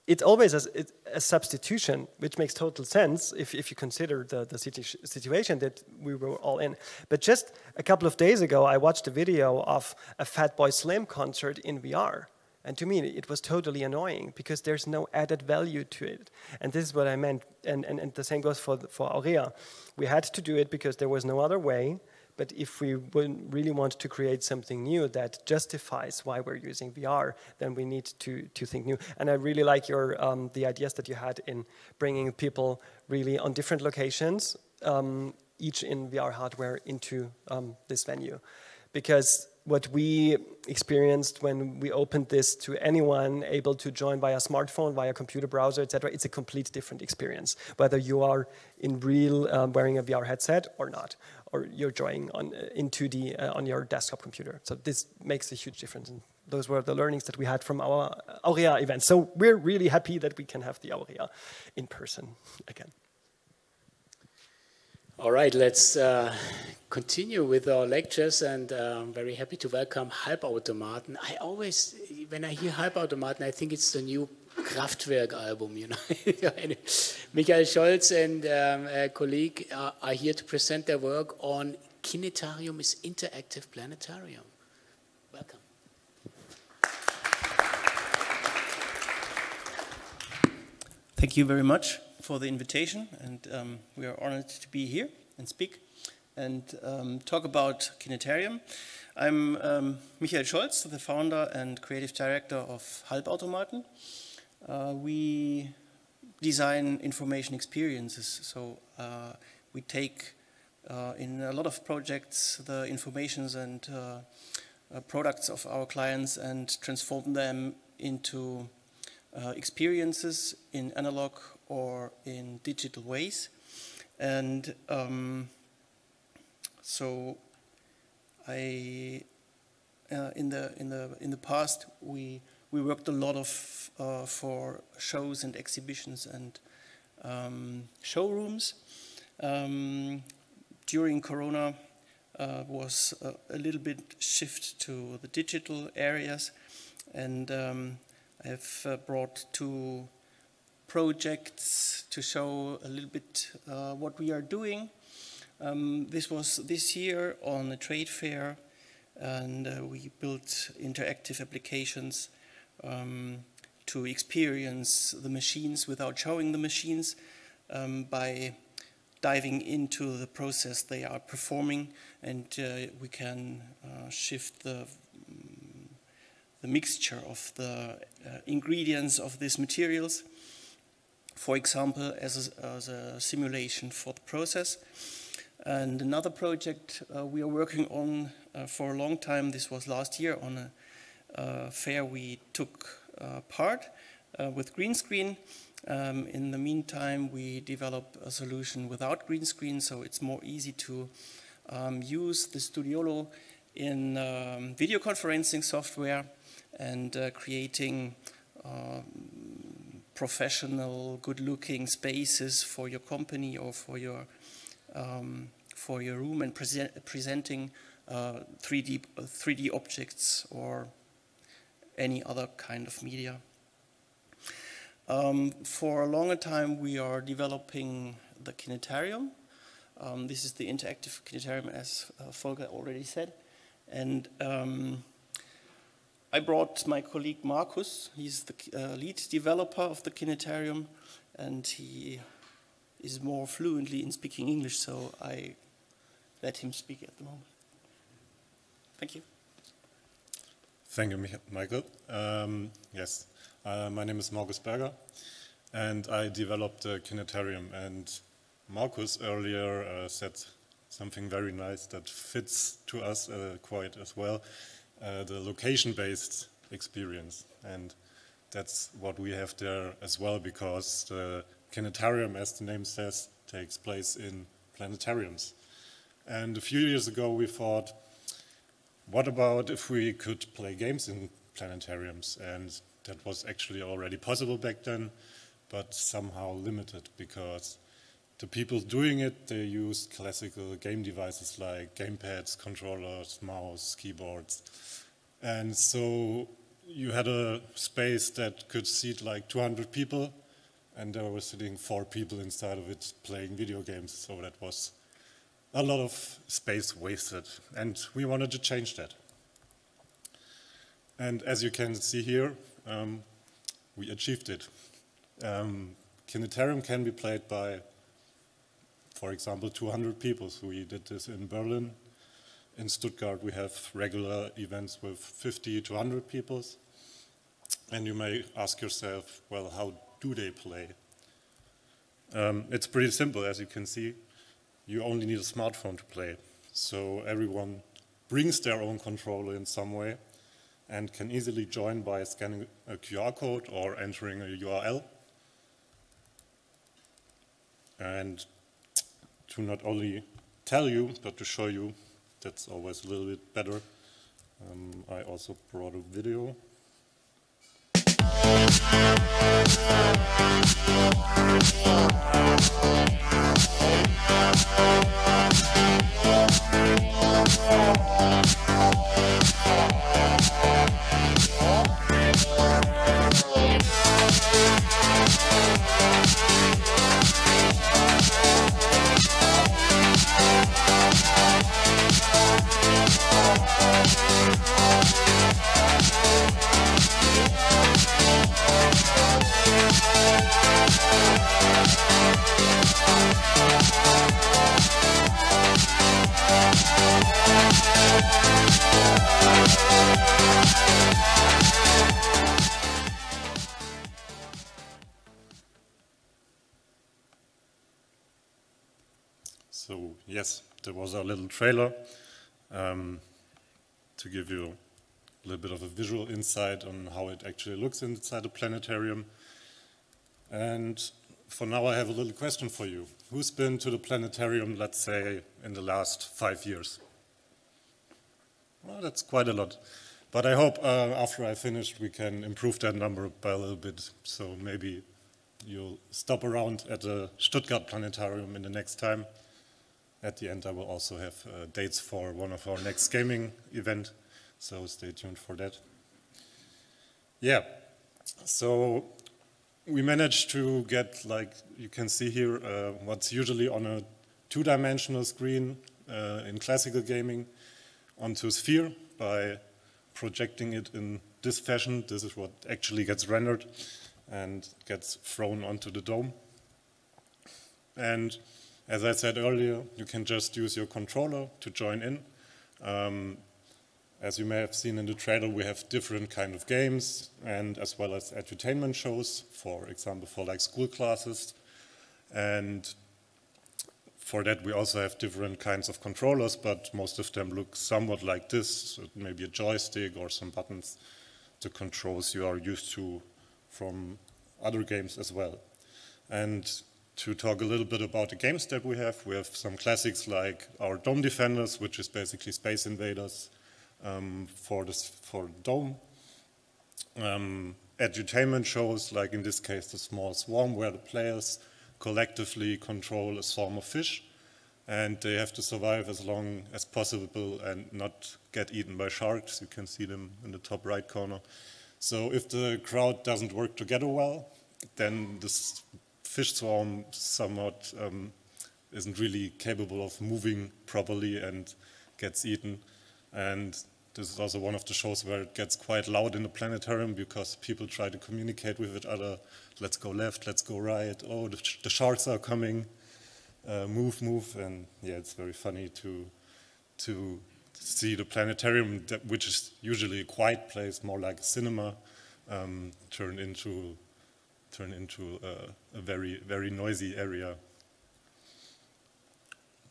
It's always a substitution, which makes total sense if you consider the situation that we were all in. But just a couple of days ago, I watched a video of a Fatboy Slim concert in VR. And to me, it was totally annoying because there's no added value to it. And this is what I meant. And the same goes for AUREA. We had to do it because there was no other way. But if we really want to create something new that justifies why we're using VR, then we need to think new. And I really like your the ideas that you had in bringing people really on different locations, each in VR hardware, into this venue. Because what we experienced when we opened this to anyone able to join via smartphone, via computer browser, etc., it's a complete different experience, whether you are in real wearing a VR headset or not, or you're joining in 2D on your desktop computer. So this makes a huge difference. And those were the learnings that we had from our AUREA event. So we're really happy that we can have the AUREA in person again.
All right, let's continue with our lectures, and I'm very happy to welcome Halbautomaten. I always, when I hear Halbautomaten, I think it's the new Kraftwerk album, you know. Michael Scholz and a colleague are here to present their work on Kinetarium is interactive planetarium. Welcome.
Thank you very much for the invitation, and we are honored to be here and speak and talk about Kinetarium. I'm Michael Scholz, the founder and creative director of Halbautomaten. We design information experiences, so we take in a lot of projects the informations and products of our clients and transform them into experiences in analog or in digital ways. And so in the past we worked a lot of for shows and exhibitions and showrooms. During Corona was a little bit shift to the digital areas, and I have brought two projects to show a little bit what we are doing. This was this year on a trade fair, and we built interactive applications to experience the machines without showing the machines, by diving into the process they are performing, and we can shift the mixture of the ingredients of these materials, for example, as a simulation for the process. And another project we are working on for a long time, this was last year on a fair we took part with green screen. In the meantime, we developed a solution without green screen, so it's more easy to use the Studiolo in video conferencing software and creating professional, good-looking spaces for your company or for your room, and presenting 3D objects or any other kind of media. For a longer time, we are developing the Kinetarium. This is the interactive Kinetarium, as Volker already said. And I brought my colleague Markus. He's the lead developer of the Kinetarium, and he is more fluently in speaking English, so I let him speak at the moment. Thank you.
Thank you, Michael. Yes, my name is Markus Berger, and I developed the Kinetarium. And Markus earlier said something very nice that fits to us quite as well, the location-based experience. And that's what we have there as well, because the Kinetarium, as the name says, takes place in planetariums. And a few years ago we thought, what about if we could play games in planetariums? And that was actually already possible back then, but somehow limited because the people doing it, they used classical game devices like gamepads, controllers, mouse, keyboards. And so you had a space that could seat like 200 people, and there were sitting 4 people inside of it playing video games. So that was a lot of space wasted, and we wanted to change that. And as you can see here, we achieved it. Kinetarium can be played by, for example, 200 people. So we did this in Berlin. In Stuttgart, we have regular events with 50 to 100 people. And you may ask yourself, well, how do they play? It's pretty simple, as you can see. You only need a smartphone to play. So everyone brings their own controller in some way and can easily join by scanning a QR code or entering a URL. And to not only tell you, but to show you, that's always a little bit better. I also brought a video. So yes, there was our little trailer to give you a little bit of a visual insight on how it actually looks inside the planetarium. And for now, I have a little question for you. Who's been to the planetarium, let's say, in the last 5 years? Well, that's quite a lot. But I hope after I finish, we can improve that number by a little bit. So maybe you'll stop around at the Stuttgart Planetarium in the next time. At the end, I will also have dates for one of our next gaming event, so stay tuned for that. Yeah, so we managed to get, like you can see here, what's usually on a 2-dimensional screen in classical gaming onto a sphere by projecting it in this fashion. This is what actually gets rendered and gets thrown onto the dome. And as I said earlier, you can just use your controller to join in. As you may have seen in the trailer, we have different kind of games and as well as entertainment shows, for example, for like school classes. And for that, we also have different kinds of controllers, but most of them look somewhat like this. So maybe a joystick or some buttons, the controls you are used to from other games as well. And to talk a little bit about the games that we have some classics like our Dome Defenders, which is basically Space Invaders for Dome. Edutainment shows, like in this case the Small Swarm, where the players collectively control a swarm of fish, and they have to survive as long as possible and not get eaten by sharks. You can see them in the top right corner. So if the crowd doesn't work together well, then this fish swarm somewhat isn't really capable of moving properly and gets eaten. And this is also one of the shows where it gets quite loud in the planetarium because people try to communicate with each other. Let's go left, let's go right. Oh, the sharks are coming. Move, move. And yeah, it's very funny to see the planetarium, which is usually a quiet place, more like a cinema, turn into a very, very noisy area.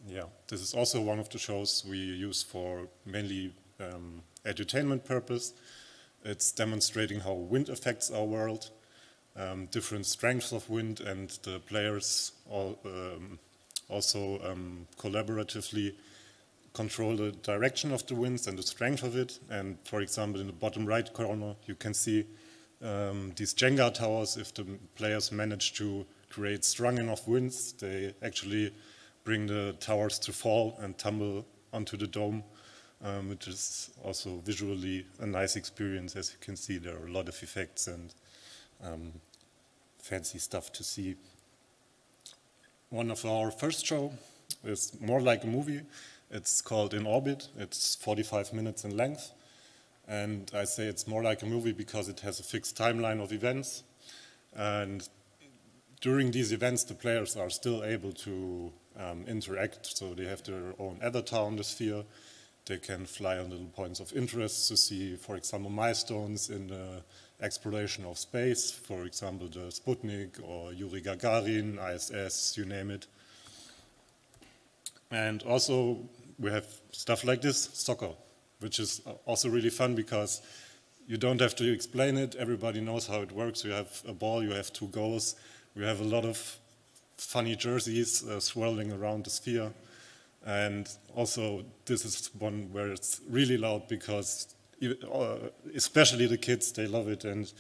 Yeah, this is also one of the shows we use for mainly edutainment purpose. It's demonstrating how wind affects our world, different strengths of wind, and the players also collaboratively control the direction of the winds and the strength of it. And for example, in the bottom right corner, you can see these Jenga towers, if the players manage to create strong enough winds, they actually bring the towers to fall and tumble onto the dome, which is also visually a nice experience. As you can see, there are a lot of effects and fancy stuff to see. One of our first show is more like a movie. It's called In Orbit. It's 45 minutes in length. And I say it's more like a movie because it has a fixed timeline of events. And during these events, the players are still able to interact. So they have their own avatar on the sphere. They can fly on little points of interest to see, for example, milestones in the exploration of space. For example, the Sputnik or Yuri Gagarin, ISS, you name it. And also, we have stuff like this, soccer, which is also really fun because you don't have to explain it. Everybody knows how it works. You have a ball, you have 2 goals. We have a lot of funny jerseys swirling around the sphere. And also, this is one where it's really loud because especially the kids, they love it and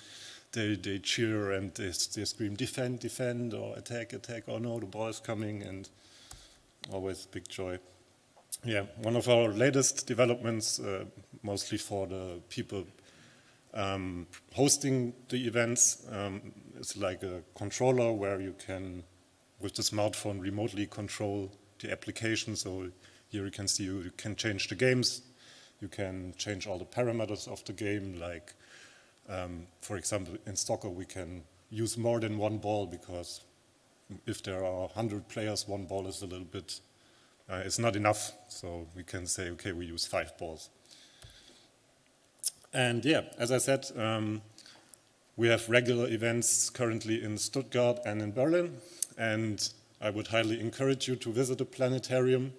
they cheer and they scream, defend, defend, or attack, attack, oh no, the ball is coming, and always big joy. Yeah, one of our latest developments, mostly for the people hosting the events, is like a controller where you can, with the smartphone, remotely control the application. So here you can see you can change the games, you can change all the parameters of the game, like for example in soccer we can use more than 1 ball because if there are 100 players, 1 ball is a little bit, it's not enough, so we can say okay, we use 5 balls. And yeah, as I said, we have regular events currently in Stuttgart and in Berlin, and I would highly encourage you to visit the Planetarium,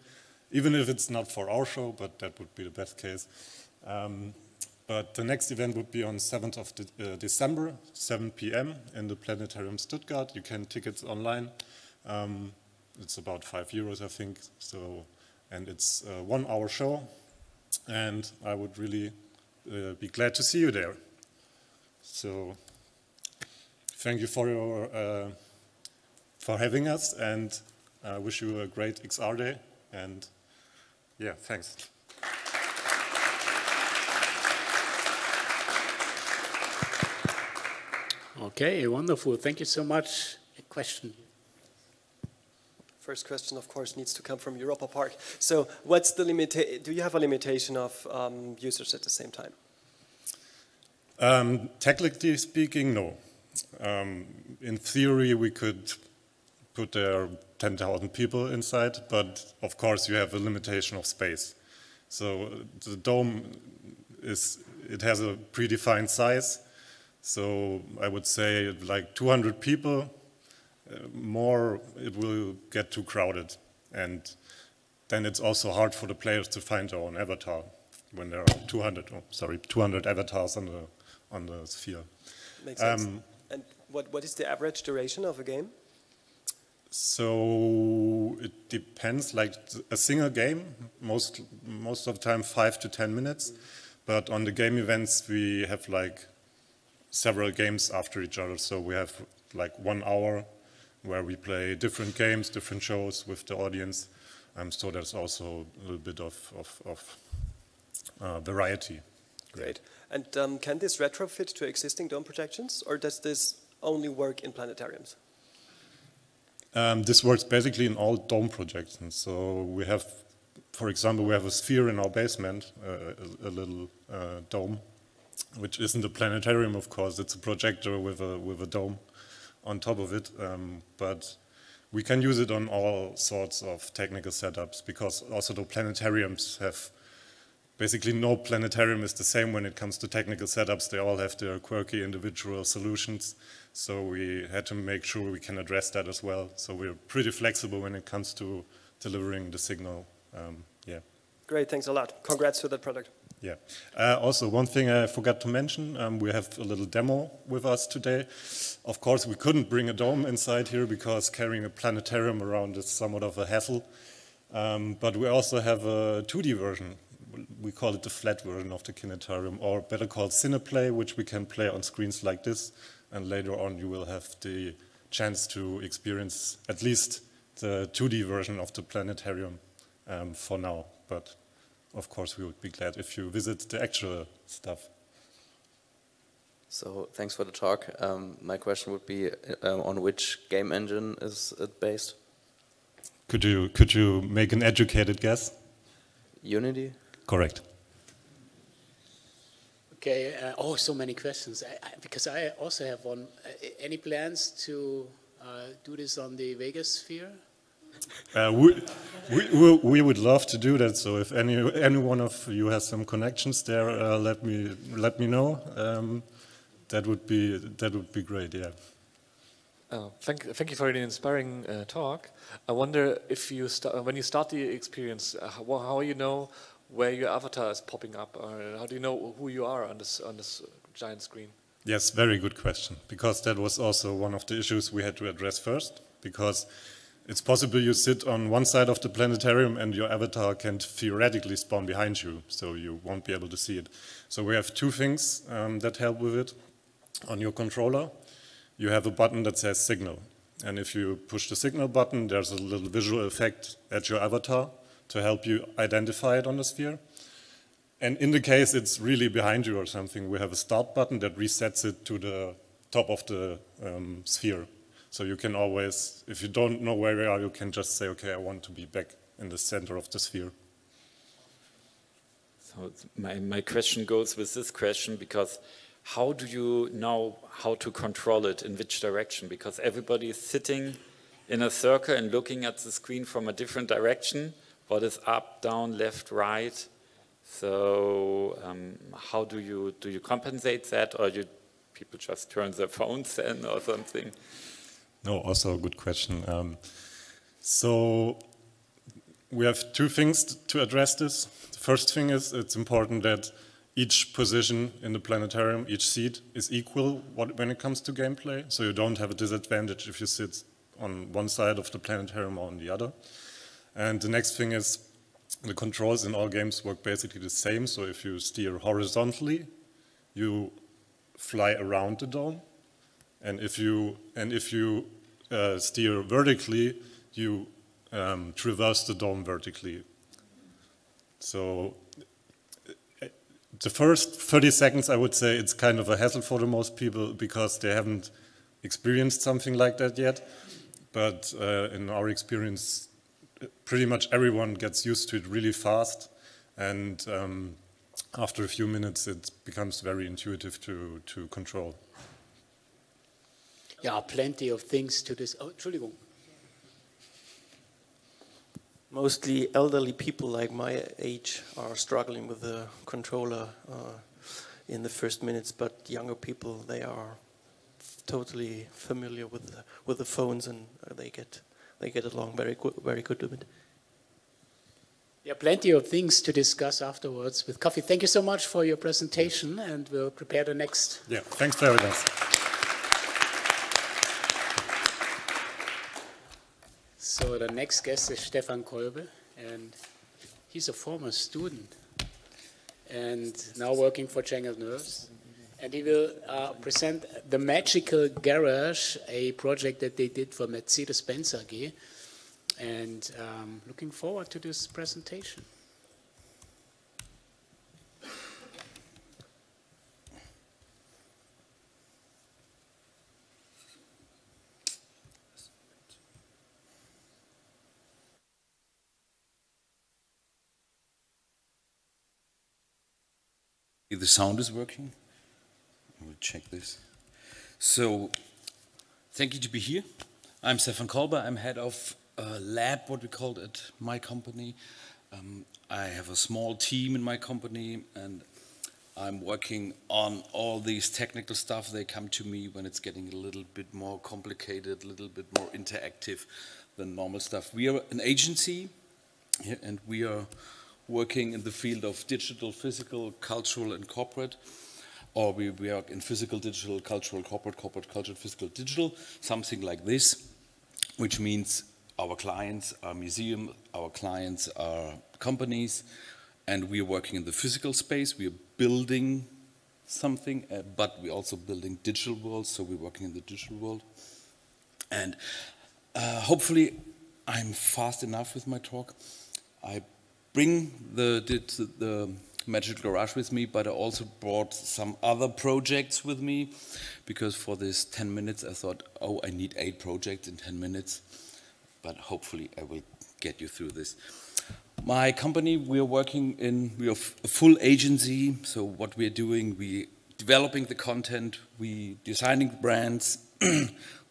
even if it's not for our show, but that would be the best case. But the next event would be on 7th of December, 7 p.m. in the Planetarium Stuttgart. You can tickets online. It's about €5, I think. So, and it's a 1-hour show, and I would really be glad to see you there. So, thank you for your for having us, and I wish you a great XR day, and yeah, thanks.
Okay, wonderful. Thank you so much. A question.
First question, of course, needs to come from Europa Park. So what's the do you have a limitation of users at the same time?
Technically speaking, no. In theory, we could put there 10,000 people inside, but of course you have a limitation of space. So the dome it has a predefined size. So I would say like 200 people, more it will get too crowded. And then it's also hard for the players to find their own avatar when there are 200 avatars on the sphere.
Makes sense. And what is the average duration of a game?
So it depends, like a single game, most of the time 5 to 10 minutes. But on the game events, we have like several games after each other. So we have like 1 hour where we play different games, different shows with the audience. So there's also a little bit of variety.
Great. And can this retrofit to existing dome projections, or does this only work in planetariums?
This works basically in all dome projections. So we have, for example, we have a sphere in our basement, a little dome, which isn't a planetarium, of course. It's a projector with a dome on top of it. But we can use it on all sorts of technical setups because also the planetariums have, basically no planetarium is the same when it comes to technical setups. They all have their quirky individual solutions. So we had to make sure we can address that as well. So we're pretty flexible when it comes to delivering the signal. Yeah.
Great, thanks a lot. Congrats to that product.
Yeah. Also, one thing I forgot to mention, we have a little demo with us today. Of course, we couldn't bring a dome inside here because carrying a planetarium around is somewhat of a hassle. But we also have a 2D version, we call it the flat version of the Kinetarium, or better called Cineplay, which we can play on screens like this, and later on you will have the chance to experience at least the 2D version of the Planetarium for now. But of course we would be glad if you visit the actual stuff.
So thanks for the talk. My question would be on which game engine is it based?
Could you make an educated guess?
Unity?
Correct.
Okay, oh, so many questions. Because I also have one. Any plans to do this on the Vegas sphere?
We would love to do that. So if any one of you has some connections there, let me know. That would be great. Yeah.
Thank you for the inspiring talk. I wonder if you when you start the experience, how you know where your avatar is popping up, or how do you know who you are on this giant screen?
Yes, very good question. Because that was also one of the issues we had to address first. Because it's possible you sit on one side of the planetarium and your avatar can theoretically spawn behind you, so you won't be able to see it. So we have two things that help with it. On your controller, you have a button that says signal. And if you push the signal button, there's a little visual effect at your avatar to help you identify it on the sphere. And in the case it's really behind you or something, we have a start button that resets it to the top of the sphere. So you can always, if you don't know where you are, you can just say, okay, I want to be back in the center of the sphere.
So my question goes with this question, because how do you know how to control it, in which direction? Because everybody is sitting in a circle and looking at the screen from a different direction. What is up, down, left, right? So how do you compensate that, or people just turn their phones in or something?
No, also a good question. So we have two things to address this. The first thing is it's important that each position in the planetarium, each seat, is equal when it comes to gameplay. So you don't have a disadvantage if you sit on one side of the planetarium or on the other. And the next thing is the controls in all games work basically the same. So if you steer horizontally, you fly around the dome. And if you steer vertically, you traverse the dome vertically. So the first 30 seconds, I would say, it's kind of a hassle for the most people because they haven't experienced something like that yet. But in our experience, pretty much everyone gets used to it really fast. And after a few minutes, it becomes very intuitive to control.
Yeah, plenty of things to this. Oh, Entschuldigung.
Mostly elderly people like my age are struggling with the controller in the first minutes, but younger people, they are totally familiar with the phones, and they get along very good with it.
Yeah, plenty of things to discuss afterwards with coffee. Thank you so much for your presentation, and we'll prepare the next.
Yeah, thanks for having us.
So the next guest is Stefan Kolbe, and he's a former student and now working for jangled nerves. And he will present the Magical Garage, a project that they did for Mercedes-Benz AG. And looking forward to this presentation.
If the sound is working, we'll check this. So, thank you to be here. I'm Stefan Kolbe. I'm head of lab, what we call it at my company. I have a small team in my company, and I'm working on all these technical stuff. They come to me when it's getting a little bit more complicated, a little bit more interactive than normal stuff. We are an agency, and we are working in the field of digital, physical, cultural, and corporate. Or we work in physical, digital, cultural, corporate, cultural, physical, digital, something like this, which means our clients are museums, our clients are companies, and we are working in the physical space. We are building something, but we're also building digital worlds, so we're working in the digital world. And hopefully I'm fast enough with my talk. I bring the Magic Garage with me, but I also brought some other projects with me, because for this 10 minutes I thought, oh, I need 8 projects in 10 minutes, but hopefully I will get you through this. My company, we are a full agency, so what we are doing, we developing the content, we designing brands,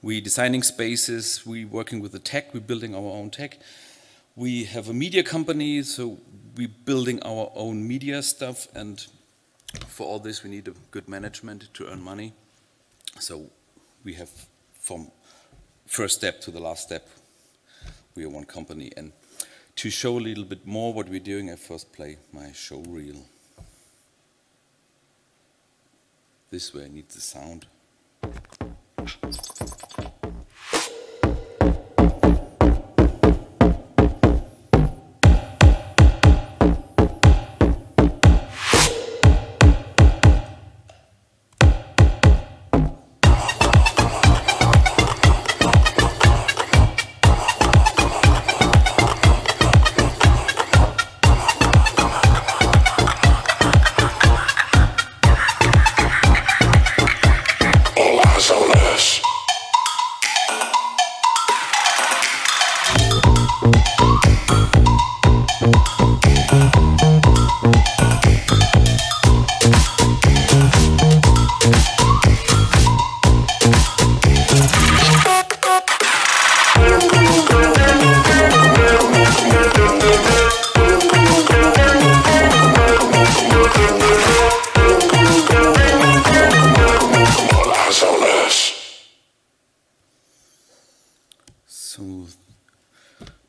we designing spaces, we working with the tech, we're building our own tech. We have a media company, so we're building our own media stuff, and for all this we need a good management to earn money. So we have, from first step to the last step, we are one company. And to show a little bit more what we're doing, I first play my show reel. This way I need the sound.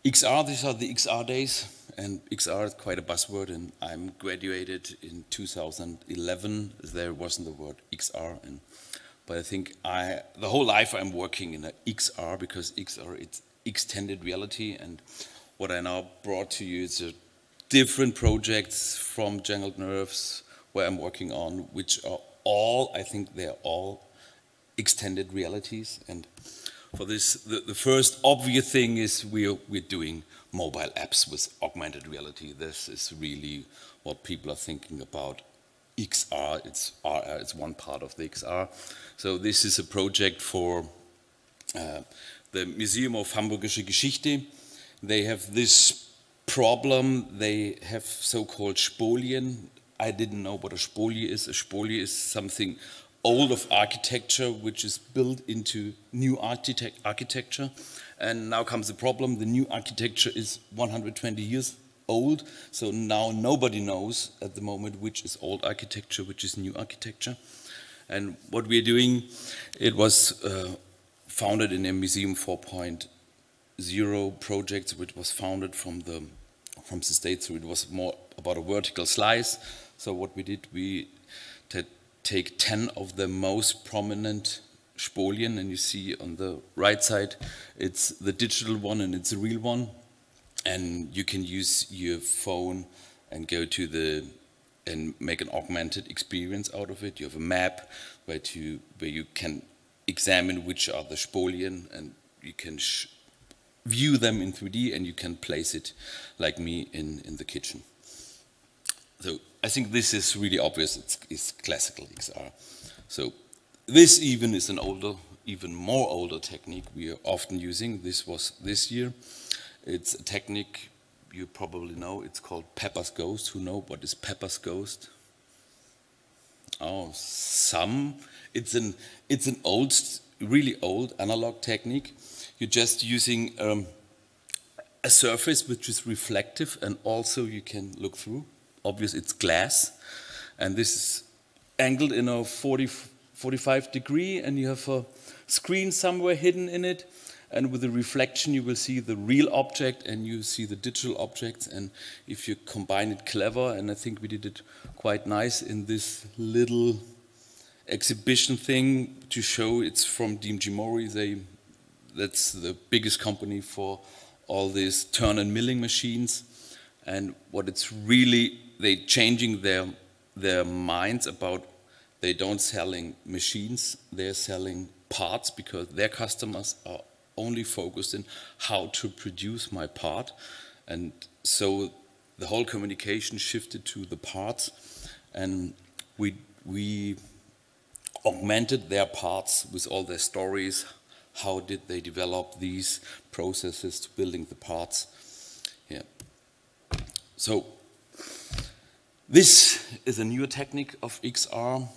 XR, these are the XR days, and XR is quite a buzzword, and I'm graduated in 2011. There wasn't the word XR, but I think the whole life I'm working in a XR, because XR, it's extended reality, and what I now brought to you is different projects from Jangled Nerves, where I'm working on, which are all, I think they're all extended realities. And for this, the first obvious thing is we're doing mobile apps with augmented reality. This is really what people are thinking about. XR, it's one part of the XR. So this is a project for the Museum of Hamburgische Geschichte. They have this problem. They have so-called Spolien. I didn't know what a spolie is. A spolie is something old of architecture, which is built into new architecture. And now comes the problem, the new architecture is 120 years old, so now nobody knows at the moment which is old architecture, which is new architecture. And what we're doing, it was founded in a Museum 4.0 project, which was founded from the States, so it was more about a vertical slice. So what we did, we take 10 of the most prominent Spolien, and you see on the right side, it's the digital one and it's a real one. And you can use your phone and go to and make an augmented experience out of it. You have a map where you can examine which are the Spolien, and you can view them in 3D, and you can place it, like me, in the kitchen. So I think this is really obvious. It's classical XR. So this even is an even more older technique we are often using. This was this year. It's a technique you probably know. It's called Pepper's Ghost. Who know what is Pepper's Ghost? Oh, some. It's an old, really old analog technique. You're just using a surface which is reflective, and also you can look through. Obviously it's glass, and this is angled in a 45 degree, and you have a screen somewhere hidden in it, and with the reflection you will see the real object and you see the digital objects. And if you combine it clever, and I think we did it quite nice in this little exhibition thing to show, it's from DMG Mori. That's the biggest company for all these turn and milling machines. And what it's really they changing their minds about they don't selling machines, they're selling parts because their customers are only focused in how to produce my part. And so the whole communication shifted to the parts, and we augmented their parts with all their stories. How did they develop these processes to building the parts? Yeah. So this is a newer technique of XR.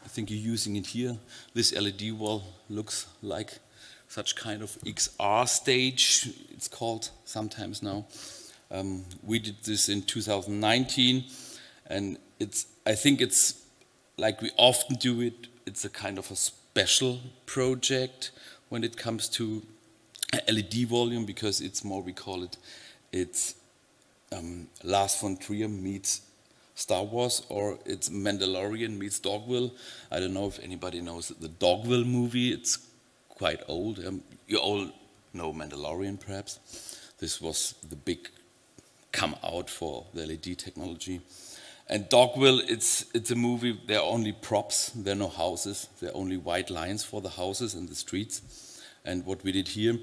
I think you're using it here. This LED wall looks like such kind of XR stage, it's called sometimes now. We did this in 2019, and I think it's like we often do it. It's a kind of a special project when it comes to LED volume, because it's more, we call it, it's Lars von Trier meets Star Wars, or it's Mandalorian meets Dogville. I don't know if anybody knows the Dogville movie. It's quite old. You all know Mandalorian, perhaps. This was the big come out for the LED technology. And Dogville, it's a movie. There are only props. There are no houses. There are only white lines for the houses and the streets. And what we did here,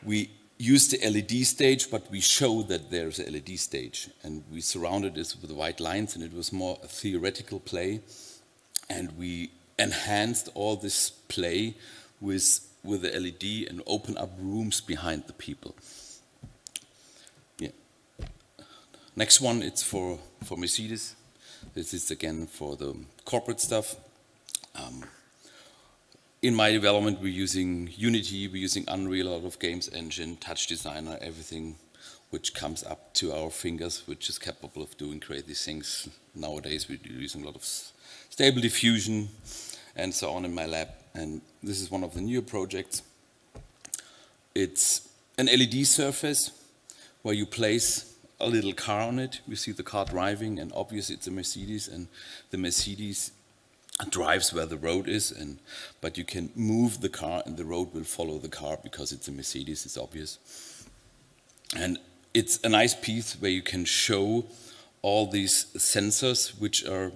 we used the LED stage, but we show that there's a LED stage, and we surrounded this with white lines, and it was more a theoretical play, and we enhanced all this play with the LED and open up rooms behind the people. Yeah. Next one, it's for Mercedes. This is again for the corporate stuff. In my development, we're using Unity, we're using Unreal, a lot of games engine, touch designer, everything which comes up to our fingers, which is capable of doing crazy things. Nowadays, we're using a lot of stable diffusion and so on in my lab. And this is one of the newer projects. It's an LED surface where you place a little car on it. We see the car driving, and obviously it's a Mercedes, and the Mercedes drives where the road is, but you can move the car and the road will follow the car because it's a Mercedes, it's obvious. And it's a nice piece where you can show all these sensors which are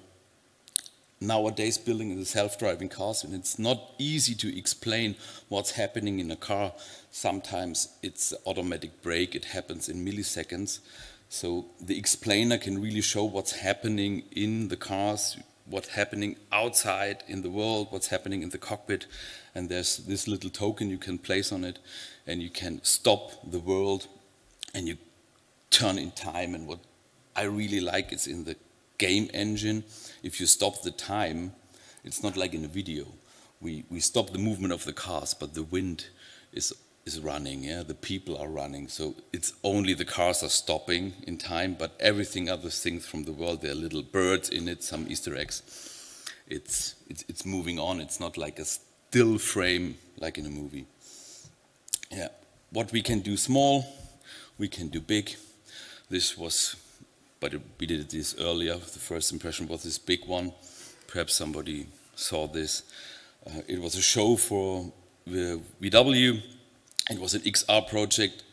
nowadays building in the self-driving cars, and it's not easy to explain what's happening in a car. Sometimes it's automatic brake, it happens in milliseconds. So the explainer can really show what's happening in the cars, what's happening outside in the world, what's happening in the cockpit, and there's this little token you can place on it, and you can stop the world, and you turn in time. And what I really like is in the game engine, if you stop the time, it's not like in a video. We stop the movement of the cars, but the wind is running, yeah? The people are running, so it's only the cars are stopping in time, but everything other things from the world, there are little birds in it, some Easter eggs. It's moving on. It's not like a still frame like in a movie. Yeah, what we can do small, we can do big. This was, but we did this earlier. The first impression was this big one. Perhaps somebody saw this. It was a show for the VW. It was an XR project.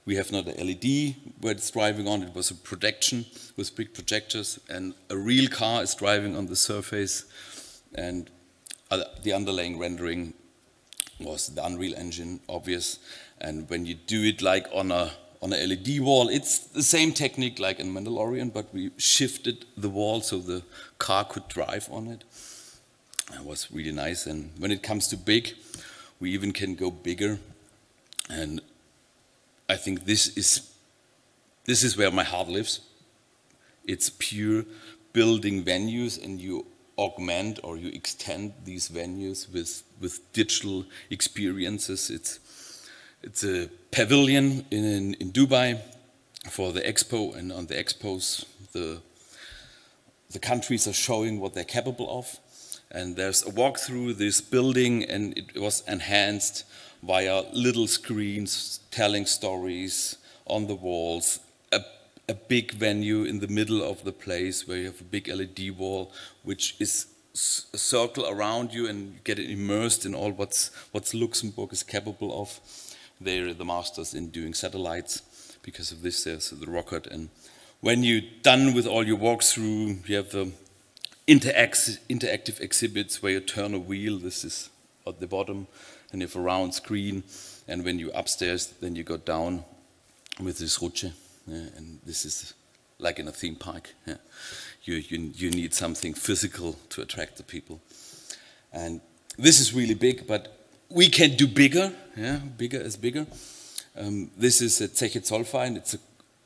We have not a LED where it's driving on. It was a projection with big projectors, and a real car is driving on the surface, and the underlying rendering was the Unreal Engine, obvious. And when you do it like on a LED wall, it's the same technique like in Mandalorian, but we shifted the wall so the car could drive on it. It was really nice. And when it comes to big, we even can go bigger. And I think this is where my heart lives. It's pure building venues, and you augment or you extend these venues with digital experiences. It's a pavilion in Dubai for the expo, and on the expos the countries are showing what they're capable of. And there's a walk through this building, and it was enhanced via little screens telling stories on the walls, a big venue in the middle of the place where you have a big LED wall which is a circle around you, and you get immersed in all what Luxembourg is capable of. They're the masters in doing satellites. Because of this, there's the rocket, and when you're done with all your walkthrough, you have interactive exhibits where you turn a wheel. This is at the bottom, and you have a round screen. And when you're upstairs, then you go down with this Rutsche. And this is like in a theme park. Yeah. You need something physical to attract the people. And this is really big, but we can do bigger. Yeah, bigger is bigger. This is at Zeche-Zollverein. It's a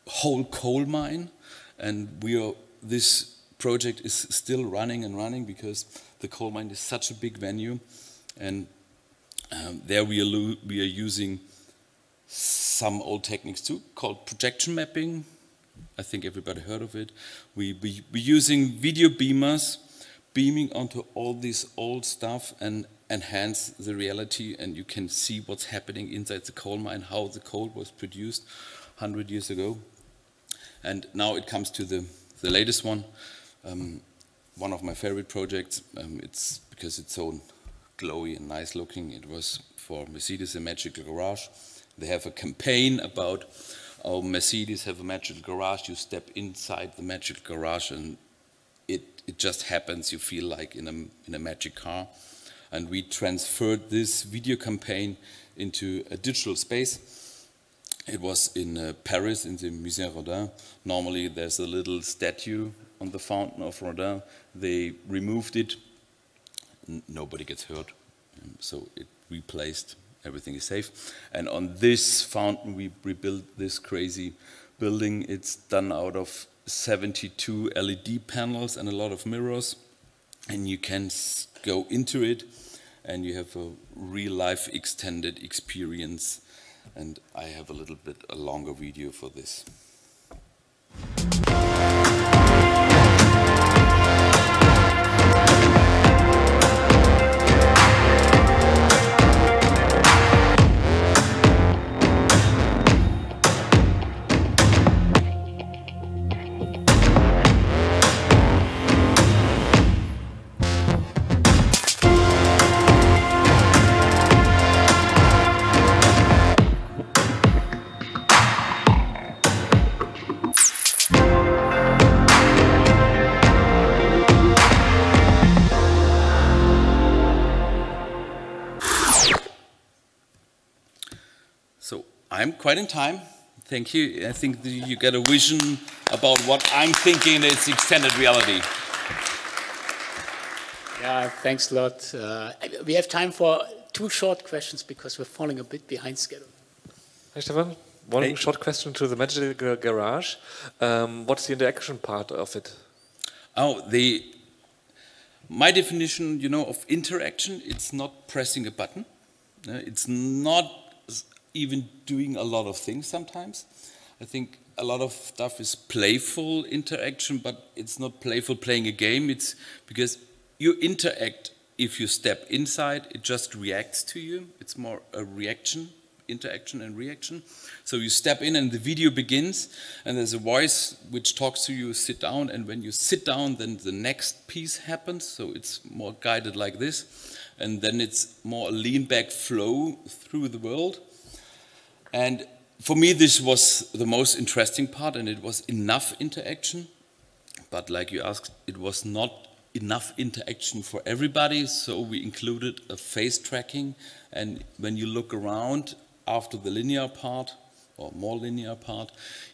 whole coal mine, and this project is still running and running because the coal mine is such a big venue, and there we are using some old techniques too, called projection mapping. I think everybody heard of it. We're using video beamers, beaming onto all this old stuff and enhance the reality, and you can see what's happening inside the coal mine, how the coal was produced 100 years ago. And now it comes to the latest one, one of my favorite projects. It's because it's so glowy and nice looking. It was for Mercedes, a magical garage. They have a campaign about, oh, Mercedes have a magical garage. You step inside the magical garage and it just happens. You feel like in a magic car. And we transferred this video campaign into a digital space. It was in Paris, in the Musée Rodin. Normally there's a little statue on the fountain of Rodin. They removed it. Nobody gets hurt. So it replaced. Everything is safe. And on this fountain we rebuilt this crazy building. It's done out of 72 LED panels and a lot of mirrors. And you can go into it and you have a real-life extended experience. And I have a little bit a longer video for this. I'm quite in time. Thank you. I think you get a vision about what I'm thinking in its extended reality.
Yeah, thanks a lot. We have time for 2 short questions because we're falling a bit behind schedule.
Hi, Stefan. One short question to the magical garage. What's the interaction part of it?
Oh, my definition, you know, of interaction, it's not pressing a button. It's not even doing a lot of things sometimes. I think a lot of stuff is playful interaction, but it's not playful playing a game. It's because you interact. If you step inside, it just reacts to you. It's more a reaction, interaction and reaction. So you step in and the video begins and there's a voice which talks to you, sit down, and when you sit down, then the next piece happens. So it's more guided like this. And then it's more a lean back flow through the world. And for me, this was the most interesting part, and it was enough interaction. But like you asked, it was not enough interaction for everybody, so we included a face tracking. And when you look around after the linear part, or more linear part,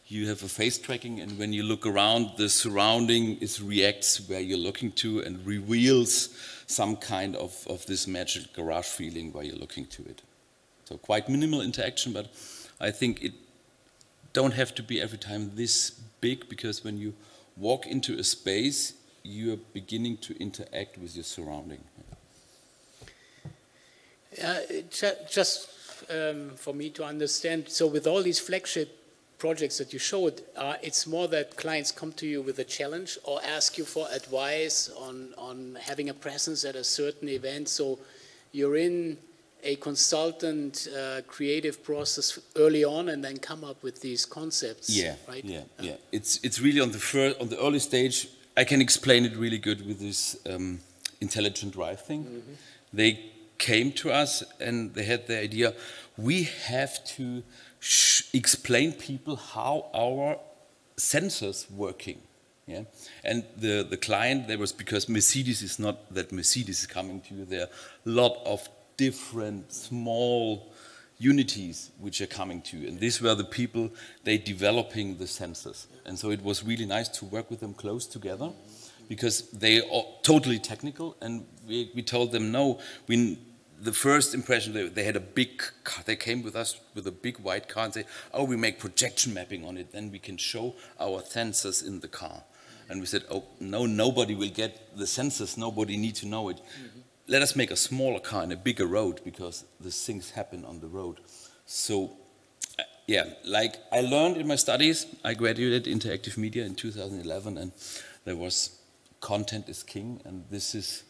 you have a face tracking, and when you look around, the surrounding reacts where you're looking to and reveals some kind of this magic garage feeling while you're looking to it. So quite minimal interaction, but I think it don't have to be every time this big, because when you walk into a space, you are beginning to interact with your surrounding.
Just for me to understand, so with all these flagship projects that you showed, it's more that clients come to you with a challenge or ask you for advice on having a presence at a certain event, so you're in a consultant creative process early on and then come up with these concepts.
Yeah,
right?
Yeah. It's really on the early stage. I can explain it really good with this intelligent drive thing. Mm-hmm. They came to us and they had the idea, we have to explain people how our sensors working. Yeah, and the client, there was, because Mercedes is not that Mercedes is coming to you, there are a lot of different small unities which are coming to you, and these were the people, they developing the sensors, and so it was really nice to work with them close together, because they are totally technical, and we told them no. The first impression, they had a big car, they came with us with a big white car and say, oh, we make projection mapping on it, then we can show our sensors in the car. And we said, oh, no, nobody will get the sensors, nobody needs to know it. Mm-hmm. Let us make a smaller car and a bigger road, because the things happen on the road. So, yeah, like I learned in my studies, I graduated interactive media in 2011, and there was content is king, and this is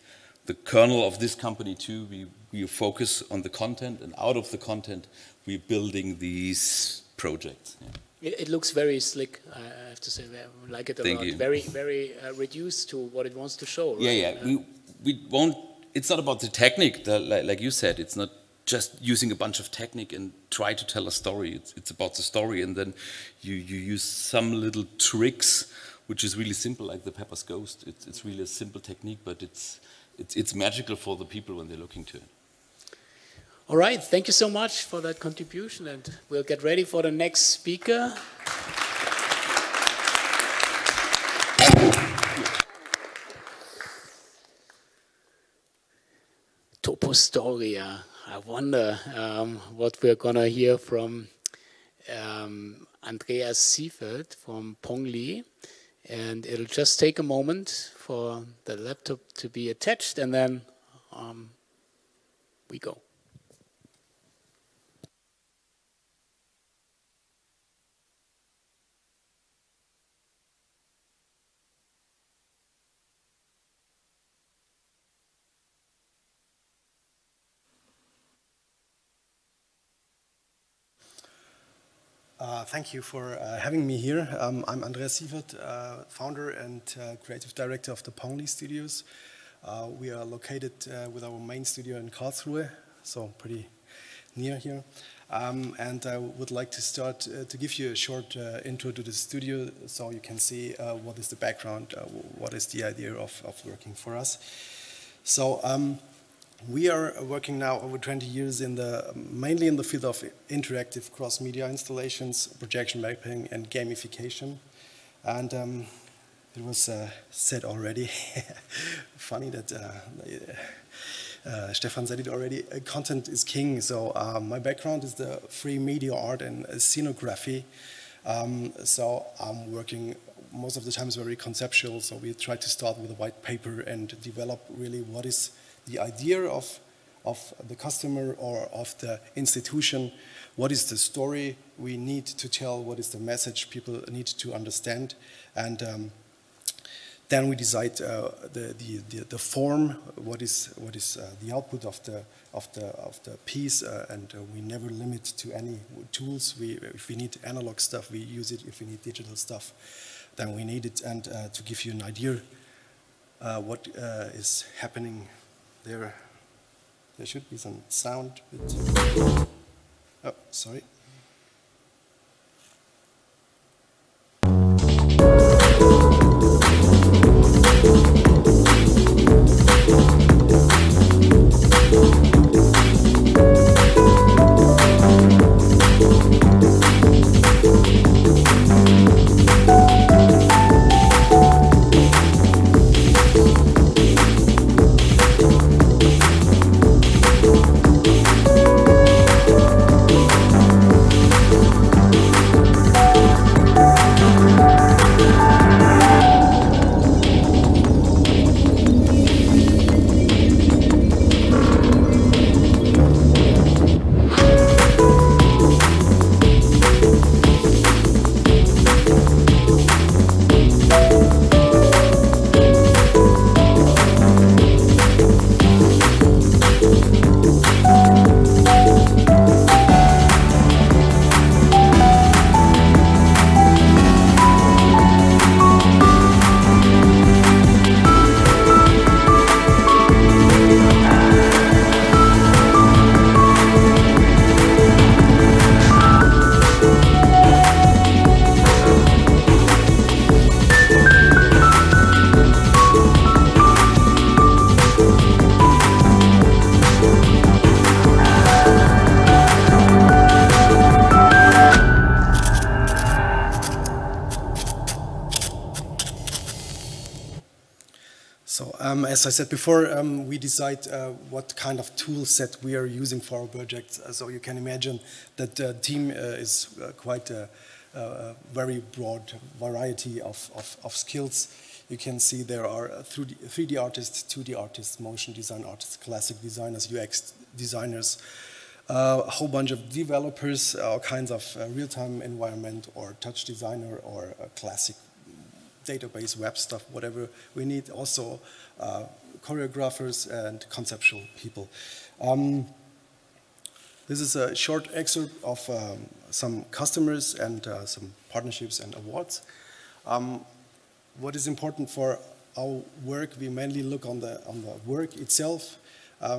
the kernel of this company too. We focus on the content, and out of the content, we're building these projects. Yeah.
It looks very slick, I have to say. I like it a lot. Very, very reduced to what it wants to show. Right?
Yeah. We won't. It's not about the technique, like you said. It's not just using a bunch of technique and try to tell a story. It's about the story, and then you use some little tricks, which is really simple, like the Pepper's Ghost. It's really a simple technique, but it's magical for the people when they're looking to it.
All right, thank you so much for that contribution, and we'll get ready for the next speaker. Topostoria. I wonder what we're gonna hear from Andreas Siefert from PONG.Li, and it'll just take a moment for the laptop to be attached, and then we go.
Thank you for having me here. I'm Andreas Siefert, founder and creative director of the PONG.Li Studios. We are located with our main studio in Karlsruhe, so pretty near here. And I would like to start to give you a short intro to the studio, so you can see what is the background, what is the idea of working for us. So we are working now over 20 years mainly in the field of interactive cross-media installations, projection mapping, and gamification. And it was said already, funny that Stefan said it already, content is king. So my background is the free media art and scenography. So I'm working most of the time is very conceptual. So we try to start with a white paper and develop really what is the idea of the customer or of the institution, what is the story we need to tell, what is the message people need to understand, and then we decide the form, what is the output of the piece, and we never limit to any tools. If we need analog stuff, we use it. If we need digital stuff, then we need it. And to give you an idea, what is happening. There should be some sound. Oh, sorry. As I said before, we decide what kind of tool set we are using for our project. So you can imagine that the team is quite a very broad variety of skills. You can see there are 3D artists, 2D artists, motion design artists, classic designers, UX designers, a whole bunch of developers, all kinds of real-time environment or touch designer or classic database web stuff, whatever we need. Also choreographers and conceptual people. This is a short excerpt of some customers and some partnerships and awards. What is important for our work, we mainly look on the work itself.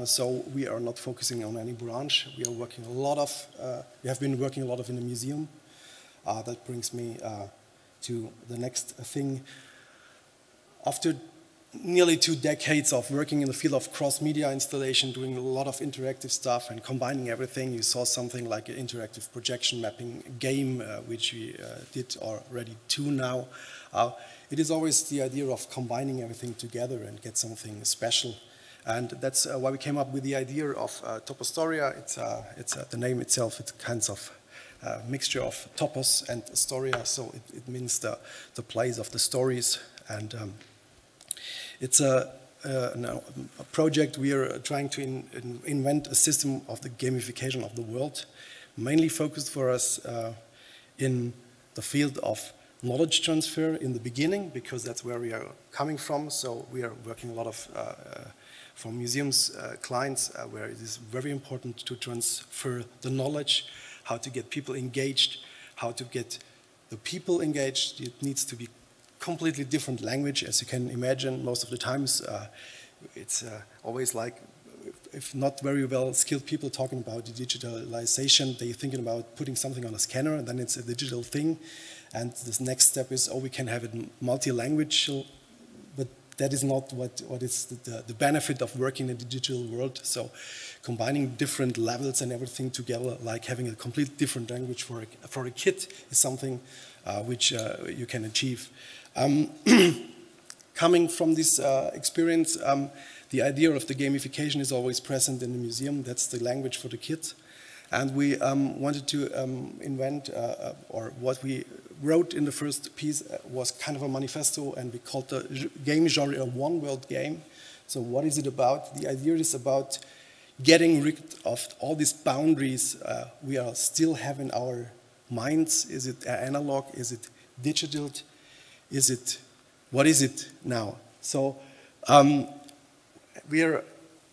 So we are not focusing on any branch. We are working a lot of, we have been working a lot of in the museum. That brings me to the next thing. After nearly 2 decades of working in the field of cross-media installation, doing a lot of interactive stuff and combining everything, you saw something like an interactive projection mapping game, which we did already 2 now. It is always the idea of combining everything together and get something special. And that's why we came up with the idea of topostoria. It's the name itself, it's kind of mixture of topos and storia, so it means the place of the stories. And it's a project we are trying to invent a system of the gamification of the world, mainly focused for us in the field of knowledge transfer in the beginning, because that's where we are coming from. So we are working a lot of for museums clients where it is very important to transfer the knowledge, how to get people engaged, how to get the people engaged. It needs to be completely different language, as you can imagine. Most of the times it's always like, if not very well skilled people talking about digitalization, they're thinking about putting something on a scanner and then it's a digital thing. And this next step is, oh, we can have it multi-language, but that is not what is the benefit of working in the digital world. So combining different levels and everything together, like having a complete different language for a kid, is something which you can achieve. Coming from this experience, the idea of the gamification is always present in the museum. That's the language for the kids. And we wanted to invent, or what we wrote in the first piece was kind of a manifesto, and we called the game genre a OneWorldGame. So what is it about? The idea is about getting rid of all these boundaries we are still have in our minds. Is it analog? Is it digital? Is it, what is it now? So we are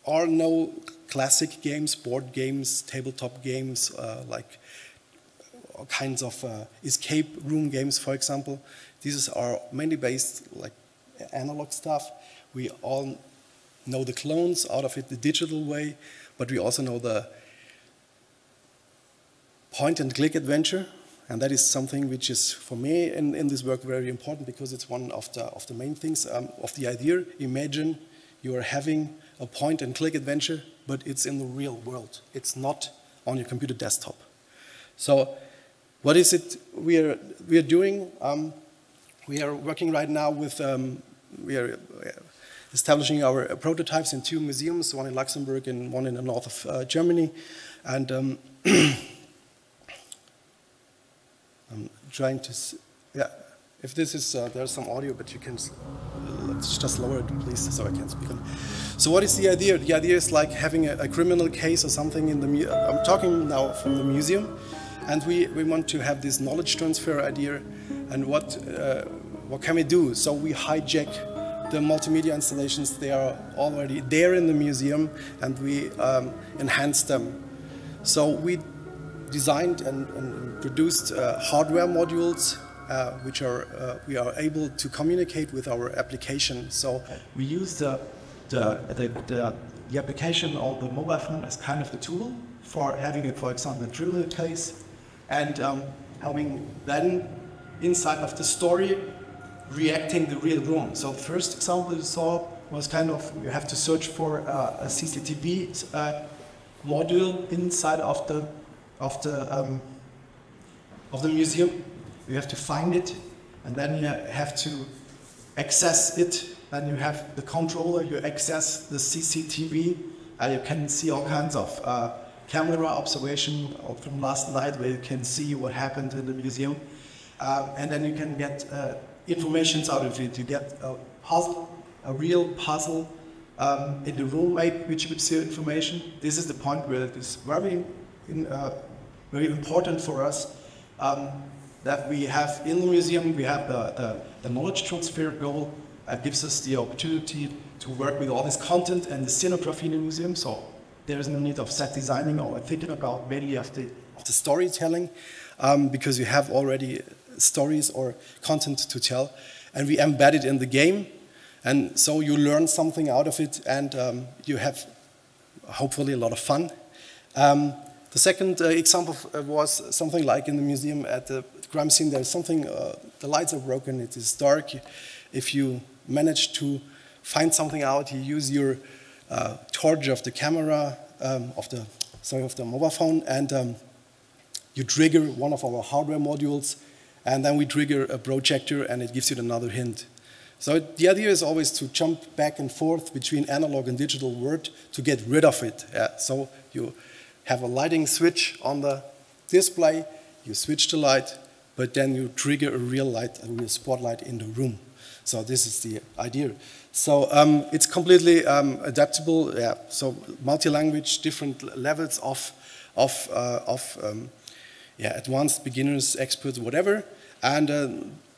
all know classic games, board games, tabletop games, like all kinds of escape room games, for example. These are mainly based like analog stuff. We all know the clones out of it the digital way, but we also know the point-and-click adventure, and that is something which is, for me, in this work very important, because it's one of the main things of the idea. Imagine you are having a point-and-click adventure, but it's in the real world. It's not on your computer desktop. So what is it we are doing? We are working right now with, we are establishing our prototypes in 2 museums, one in Luxembourg and one in the north of Germany. And I'm trying to, yeah, if this is, there's some audio, but you can, let's just lower it, please, so I can speak on. So what is the idea? The idea is like having a criminal case or something in the, I'm talking now from the museum, and we want to have this knowledge transfer idea, and what can we do? So we hijack the multimedia installations. They are already there in the museum, and we enhance them. So we designed and produced hardware modules which are we are able to communicate with our application. So
we use the application or the mobile phone as kind of the tool for having it, for example, a dribble case, and having then inside of the story reacting the real room. So the first example you saw was kind of, you have to search for a CCTV module inside of the museum. You have to find it, and then you have to access it Then you have the controller, you access the CCTV, you can see all kinds of camera observation from last night where you can see what happened in the museum. And then you can get information out of it. You get a puzzle, a real puzzle in the room map, which gives you information. This is the point where it is very important for us that we have in the museum, we have the knowledge transfer goal that gives us the opportunity to work with all this content and the scenography in the museum. So there is no need of set designing or thinking about mainly of the storytelling because you have already stories or content to tell, and we embed it in the game, and so you learn something out of it, and you have hopefully a lot of fun. The second example was something like in the museum at the crime scene. There's something, the lights are broken, it is dark. If you manage to find something out, you use your torch of the camera, of the mobile phone, and you trigger one of our hardware modules, and then we trigger a projector, and it gives you another hint. So the idea is always to jump back and forth between analog and digital world to get rid of it. So you have a lighting switch on the display, you switch the light, but then you trigger a real light, a real spotlight in the room. So this is the idea. So it's completely adaptable. Yeah. So multi-language, different levels of advanced, beginners, experts, whatever. And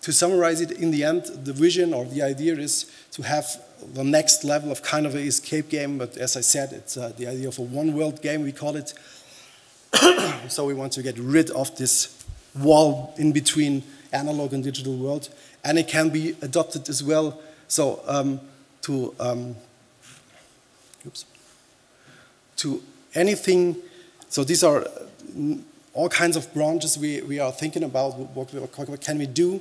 to summarize it, in the end, the vision or the idea is to have the next level of kind of an escape game. But as I said, it's the idea of a OneWorldGame, we call it. So we want to get rid of this wall in between analog and digital world. And it can be adopted as well. So to anything, so these are all kinds of branches we are thinking about, what can we do,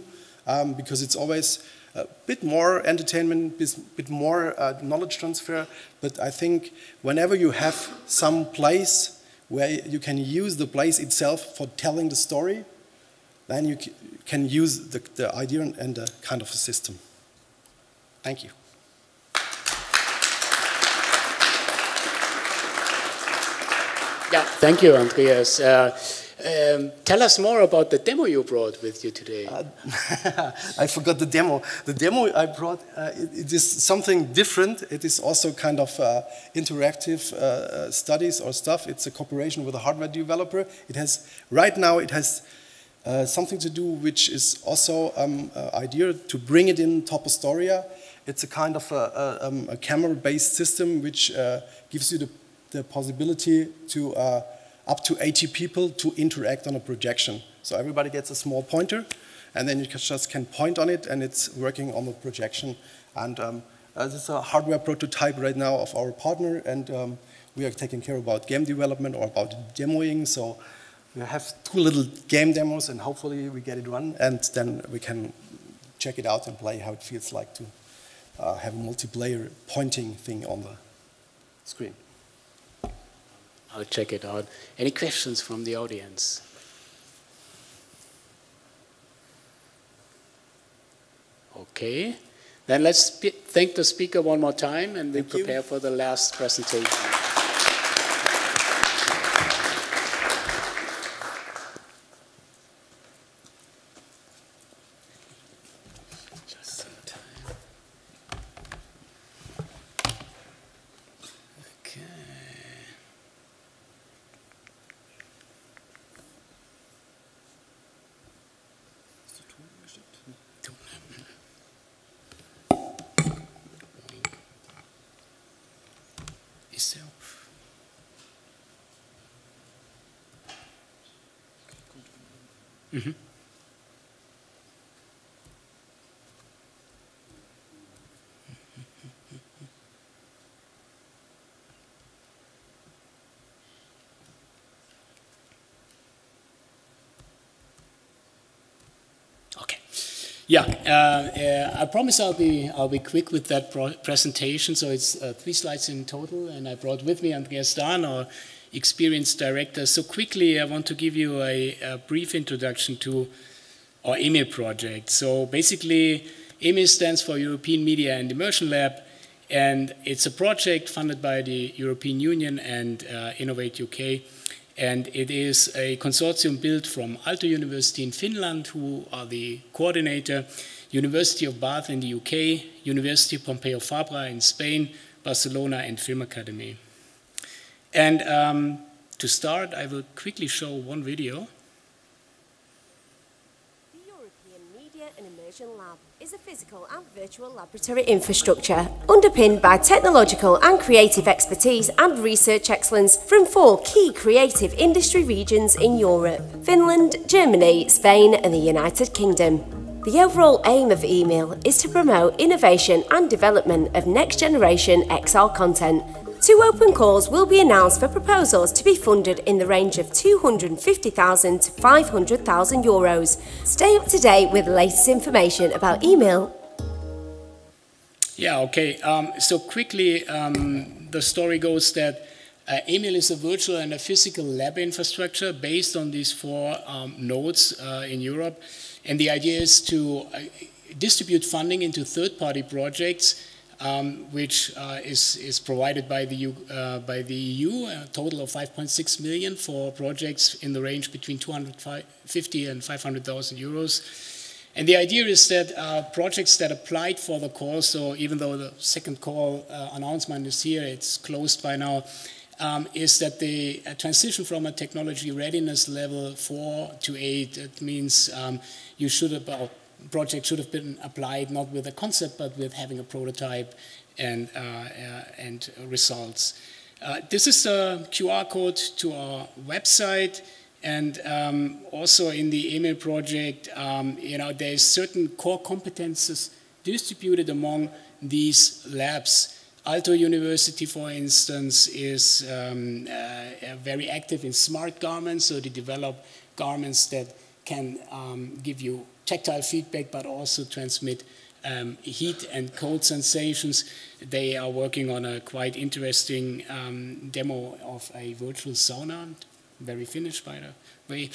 because it's always a bit more entertainment, a bit more knowledge transfer, but I think whenever you have some place where you can use the place itself for telling the story, then you can use the idea and the kind of a system. Thank you.
Yeah, thank you, Andreas. Tell us more about the demo you brought with you today.
I forgot the demo. The demo I brought, it is something different. It is also kind of interactive studies or stuff. It's a cooperation with a hardware developer. It has, right now, it has something to do which is also idea to bring it in topostoria. It's a kind of a camera-based system which gives you the possibility to up to 80 people to interact on a projection. So everybody gets a small pointer, and then you just can point on it, and it's working on the projection. And this is a hardware prototype right now of our partner, and we are taking care about game development or about demoing. So we have 2 little game demos, and hopefully we get it run, and then we can check it out and play how it feels like to have a multiplayer pointing thing on the screen.
I'll check it out. Any questions from the audience? Okay. Then let's thank the speaker one more time, and we prepare for the last presentation. Mm-hmm. Okay. Yeah, I promise I'll be quick with that presentation. So it's 3 slides in total, and I brought with me Andreas Dahn, our experienced director. So quickly, I want to give you a brief introduction to our email project. So basically, EMIL stands for European Media and Immersion Lab, and it's a project funded by the European Union and Innovate UK. And it is a consortium built from Aalto University in Finland, who are the coordinator, University of Bath in the UK, University Pompeu Fabra in Spain, Barcelona, and Film Academy. And to start, I will quickly show one video.
The European Media and Immersion Lab is a physical and virtual laboratory infrastructure underpinned by technological and creative expertise and research excellence from 4 key creative industry regions in Europe: Finland, Germany, Spain, and the United Kingdom. The overall aim of EMIL is to promote innovation and development of next-generation XR content. 2 open calls will be announced for proposals to be funded in the range of 250,000 to 500,000 euros. Stay up to date with the latest information about EMIL.
Yeah, okay. So quickly, the story goes that EMIL is a virtual and a physical lab infrastructure based on these 4 nodes in Europe. And the idea is to distribute funding into third-party projects, which is provided by the EU, a total of 5.6 million for projects in the range between 250 and 500,000 euros. And the idea is that projects that applied for the call, so even though the second call announcement is here, it's closed by now, is that the transition from a technology readiness level 4 to 8, it means you should have, project should have been applied not with a concept but with having a prototype and results. This is a QR code to our website, and also in the EMIL project, there's certain core competences distributed among these labs. Aalto University, for instance, is very active in smart garments, so they develop garments that can give you tactile feedback but also transmit heat and cold sensations. They are working on a quite interesting demo of a virtual sauna, very Finnish by the way.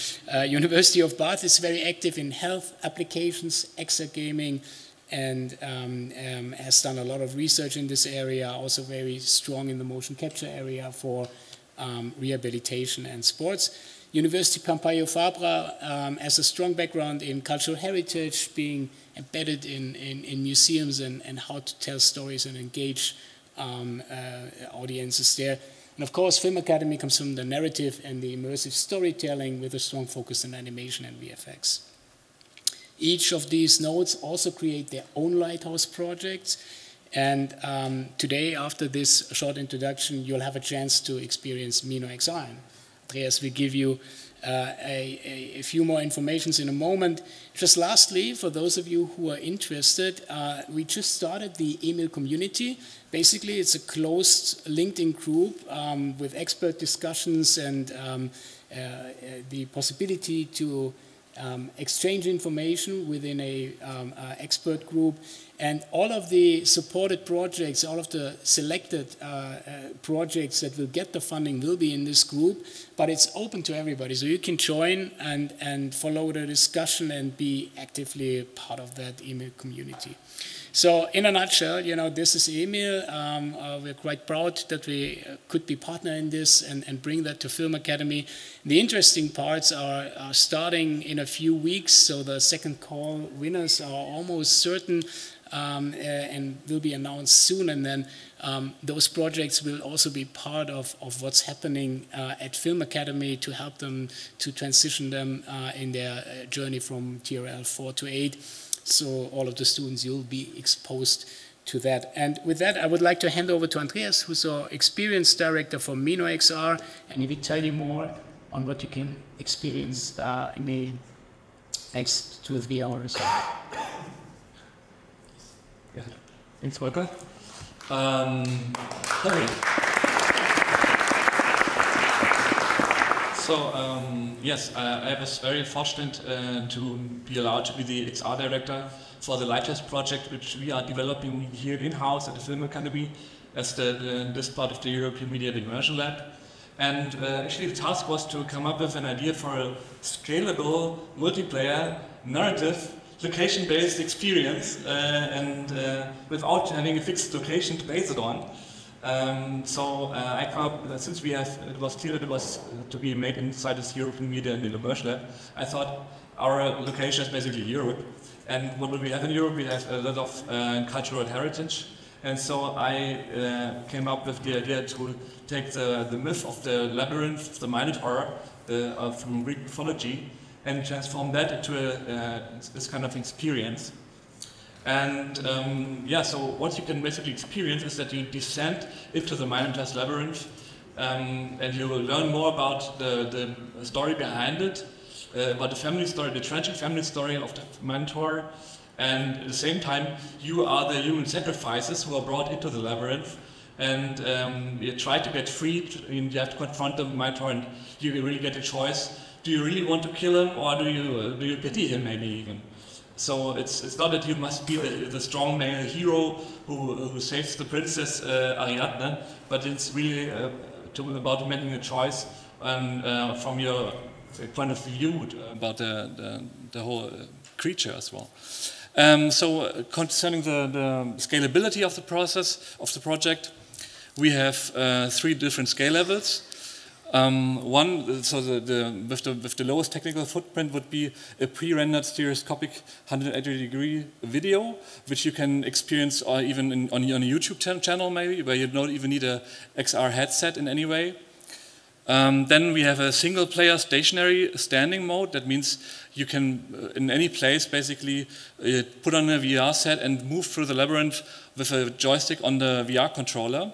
University of Bath is very active in health applications, exergaming, and has done a lot of research in this area, also very strong in the motion capture area for rehabilitation and sports. University Pompeu Fabra has a strong background in cultural heritage, being embedded in museums and how to tell stories and engage audiences there. And of course, Film Academy comes from the narrative and the immersive storytelling with a strong focus on animation and VFX. Each of these nodes also create their own lighthouse projects. And today, after this short introduction, you'll have a chance to experience Mino XR. Andreas will give you a few more informations in a moment. Just lastly, for those of you who are interested, we just started the EMIL community. Basically, it's a closed LinkedIn group with expert discussions and the possibility to exchange information within a expert group, and all of the supported projects, all of the selected projects that will get the funding will be in this group, but it's open to everybody, so you can join and follow the discussion and be actively part of that EMIL community. So in a nutshell, this is EMIL. We're quite proud that we could be partner in this and bring that to Film Academy. The interesting parts are starting in a few weeks, so the second call winners are almost certain and will be announced soon, and then those projects will also be part of what's happening at Film Academy to help them, to transition them in their journey from TRL 4 to 8. So all of the students, you'll be exposed to that. And with that, I would like to hand over to Andreas, who's our experience director for Mino XR, and he will tell you more on what you can experience in the next 2 or 3 hours.
Yeah. Thanks, Volker. Sorry. So, yes, I was very fortunate to be allowed to be the XR director for the LightShape project, which we are developing here in-house at the Film Academy as this part of the European Media and Immersion Lab. And actually the task was to come up with an idea for a scalable multiplayer narrative
location-based experience and without having a fixed location to base it on. I come up, since it was clear that it was to be made inside this European Media and Immersion Lab, I thought our location is basically Europe. And what do we have in Europe? We have a lot of cultural heritage. And so I came up with the idea to take the myth of the labyrinth, the Minotaur, from Greek mythology, and transform that into this kind of experience. And so what you can basically experience is that you descend into the Minotaur's labyrinth, and you will learn more about the story behind it, about the family story, the tragic family story of the Minotaur, and at the same time you are the human sacrifices who are brought into the labyrinth, and you try to get free, and you have to confront the Minotaur, and you really get a choice. Do you really want to kill him, or do you pity him maybe even? So it's not that you must be the strong male hero who saves the princess Ariadne, but it's really about making a choice from your point of view about the whole creature as well. So concerning the scalability of the process of the project, we have 3 different scale levels. One, so with the lowest technical footprint would be a pre-rendered stereoscopic 180-degree video, which you can experience even on a YouTube channel maybe, where you don't even need a XR headset in any way. Then we have a single-player stationary standing mode. That means you can, in any place, basically put on a VR set and move through the labyrinth with a joystick on the VR controller.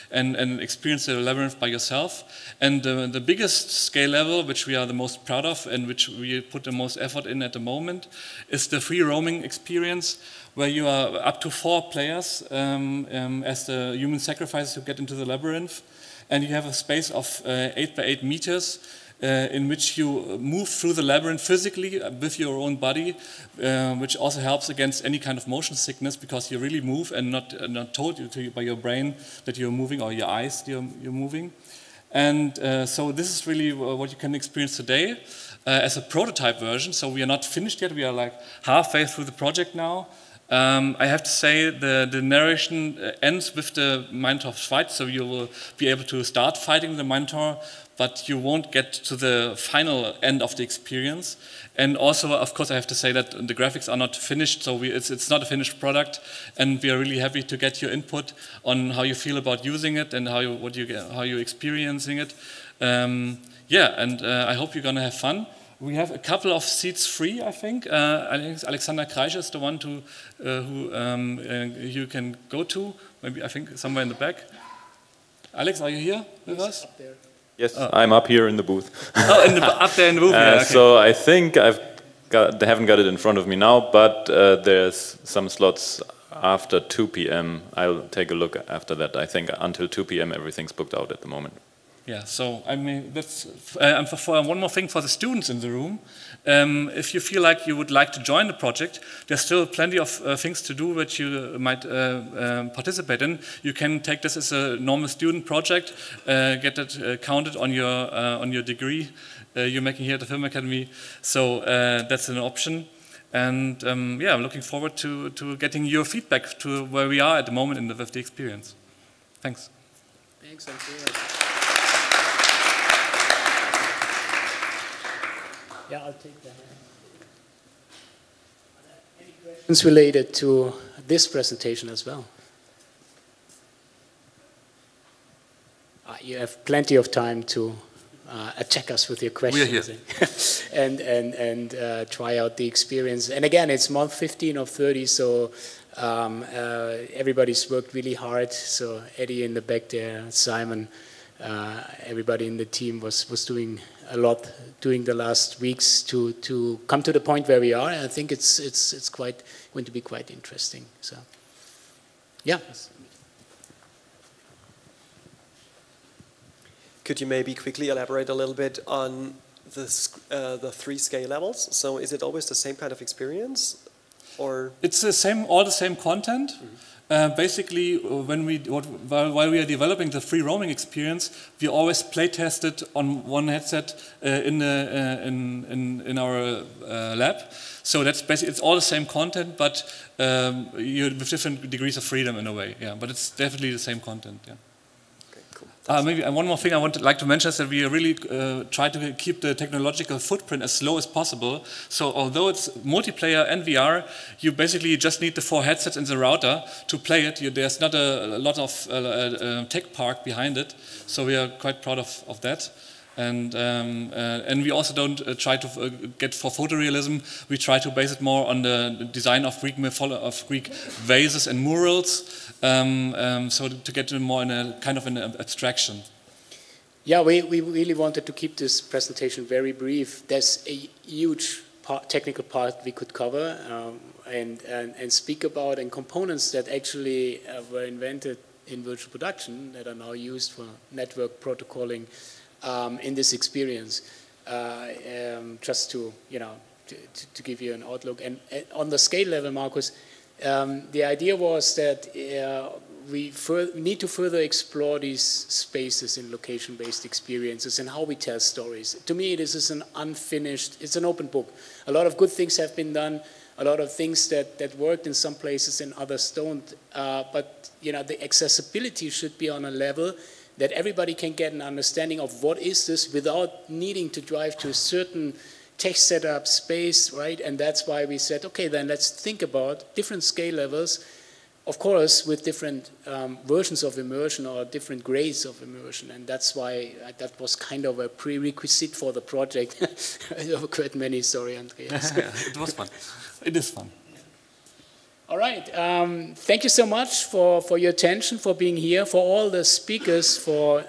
And experience the labyrinth by yourself. And the biggest scale level, which we are the most proud of and which we put the most effort in at the moment, is the free roaming experience, where you are up to 4 players as the human sacrifices who get into the labyrinth. And you have a space of 8 by 8 meters in which you move through the labyrinth physically with your own body, which also helps against any kind of motion sickness, because you really move and not told by your brain that you're moving, or your eyes you're moving. And so this is really what you can experience today as a prototype version. So we are not finished yet. We are like halfway through the project now. I have to say the narration ends with the Minotaur's fight, so you will be able to start fighting the Minotaur, but you won't get to the final end of the experience. And also, of course, I have to say that the graphics are not finished, so it's not a finished product, and we are really happy to get your input on how you feel about using it and how you're experiencing it. I hope you're going to have fun. We have a couple of seats free, I think. Alexander Kreischer is the one who you can go to. Maybe, I think, somewhere in the back. Alex, are you here with us?
Up there. Yes, I'm up here in the booth.
Oh, up there in the booth. Yeah, okay.
So I think they haven't got it in front of me now, but there's some slots after 2 p.m. I'll take a look after that. I think until 2 p.m. everything's booked out at the moment.
Yeah, so I mean, that's for one more thing for the students in the room. If you feel like you would like to join the project, there's still plenty of things to do which you might participate in. You can take this as a normal student project, get it counted on your degree you're making here at the Film Academy. So that's an option. And I'm looking forward to getting your feedback to where we are at the moment with the experience. Thanks.
Thanks, Andreas. Yeah, I'll take that. Any questions related to this presentation as well? You have plenty of time to attack us with your questions.
We're here.
and try out the experience. And again, it's month 15 of 30, so everybody's worked really hard. So Eddie in the back there, Simon, everybody in the team was doing a lot during the last weeks to come to the point where we are. And I think it's quite going to be quite interesting. So, yeah.
Could you maybe quickly elaborate a little bit on the 3 scale levels? So is it always the same kind of experience? or?
It's the same, all the same content. Basically, while we are developing the free roaming experience, we always play test it on one headset in our lab. So that's basically, it's all the same content, but with different degrees of freedom in a way. Yeah, but it's definitely the same content. Yeah. Maybe one more thing I would like to mention is that we really try to keep the technological footprint as low as possible. So although it's multiplayer and VR, you basically just need the 4 headsets and the router to play it. There's not a lot of tech park behind it. So we are quite proud of that. And we also don't try to get for photorealism. We try to base it more on the design of Greek vases and murals. So to get more in a kind of an abstraction.
Yeah, we really wanted to keep this presentation very brief. There's a huge technical part we could cover and speak about, and components that actually were invented in virtual production that are now used for network protocolling in this experience. Just to to give you an outlook, and on the scale level, Markus. The idea was that we need to further explore these spaces in location-based experiences and how we tell stories. To me, this is an unfinished, it's an open book. A lot of good things have been done, a lot of things that worked in some places and others don't. But the accessibility should be on a level that everybody can get an understanding of what is this without needing to drive to a certain tech setup space, right? And that's why we said, okay, then let's think about different scale levels, of course, with different versions of immersion or different grades of immersion. And that's why that was kind of a prerequisite for the project. There occurred many, sorry, Andreas.
It was fun. It is fun.
All right. Thank you so much for your attention, for being here, for all the speakers, for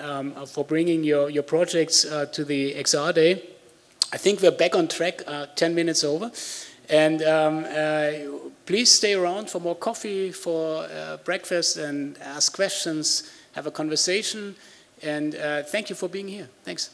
bringing your projects to the XR Day. I think we're back on track, 10 minutes over. And please stay around for more coffee, for breakfast, and ask questions, have a conversation. And thank you for being here. Thanks.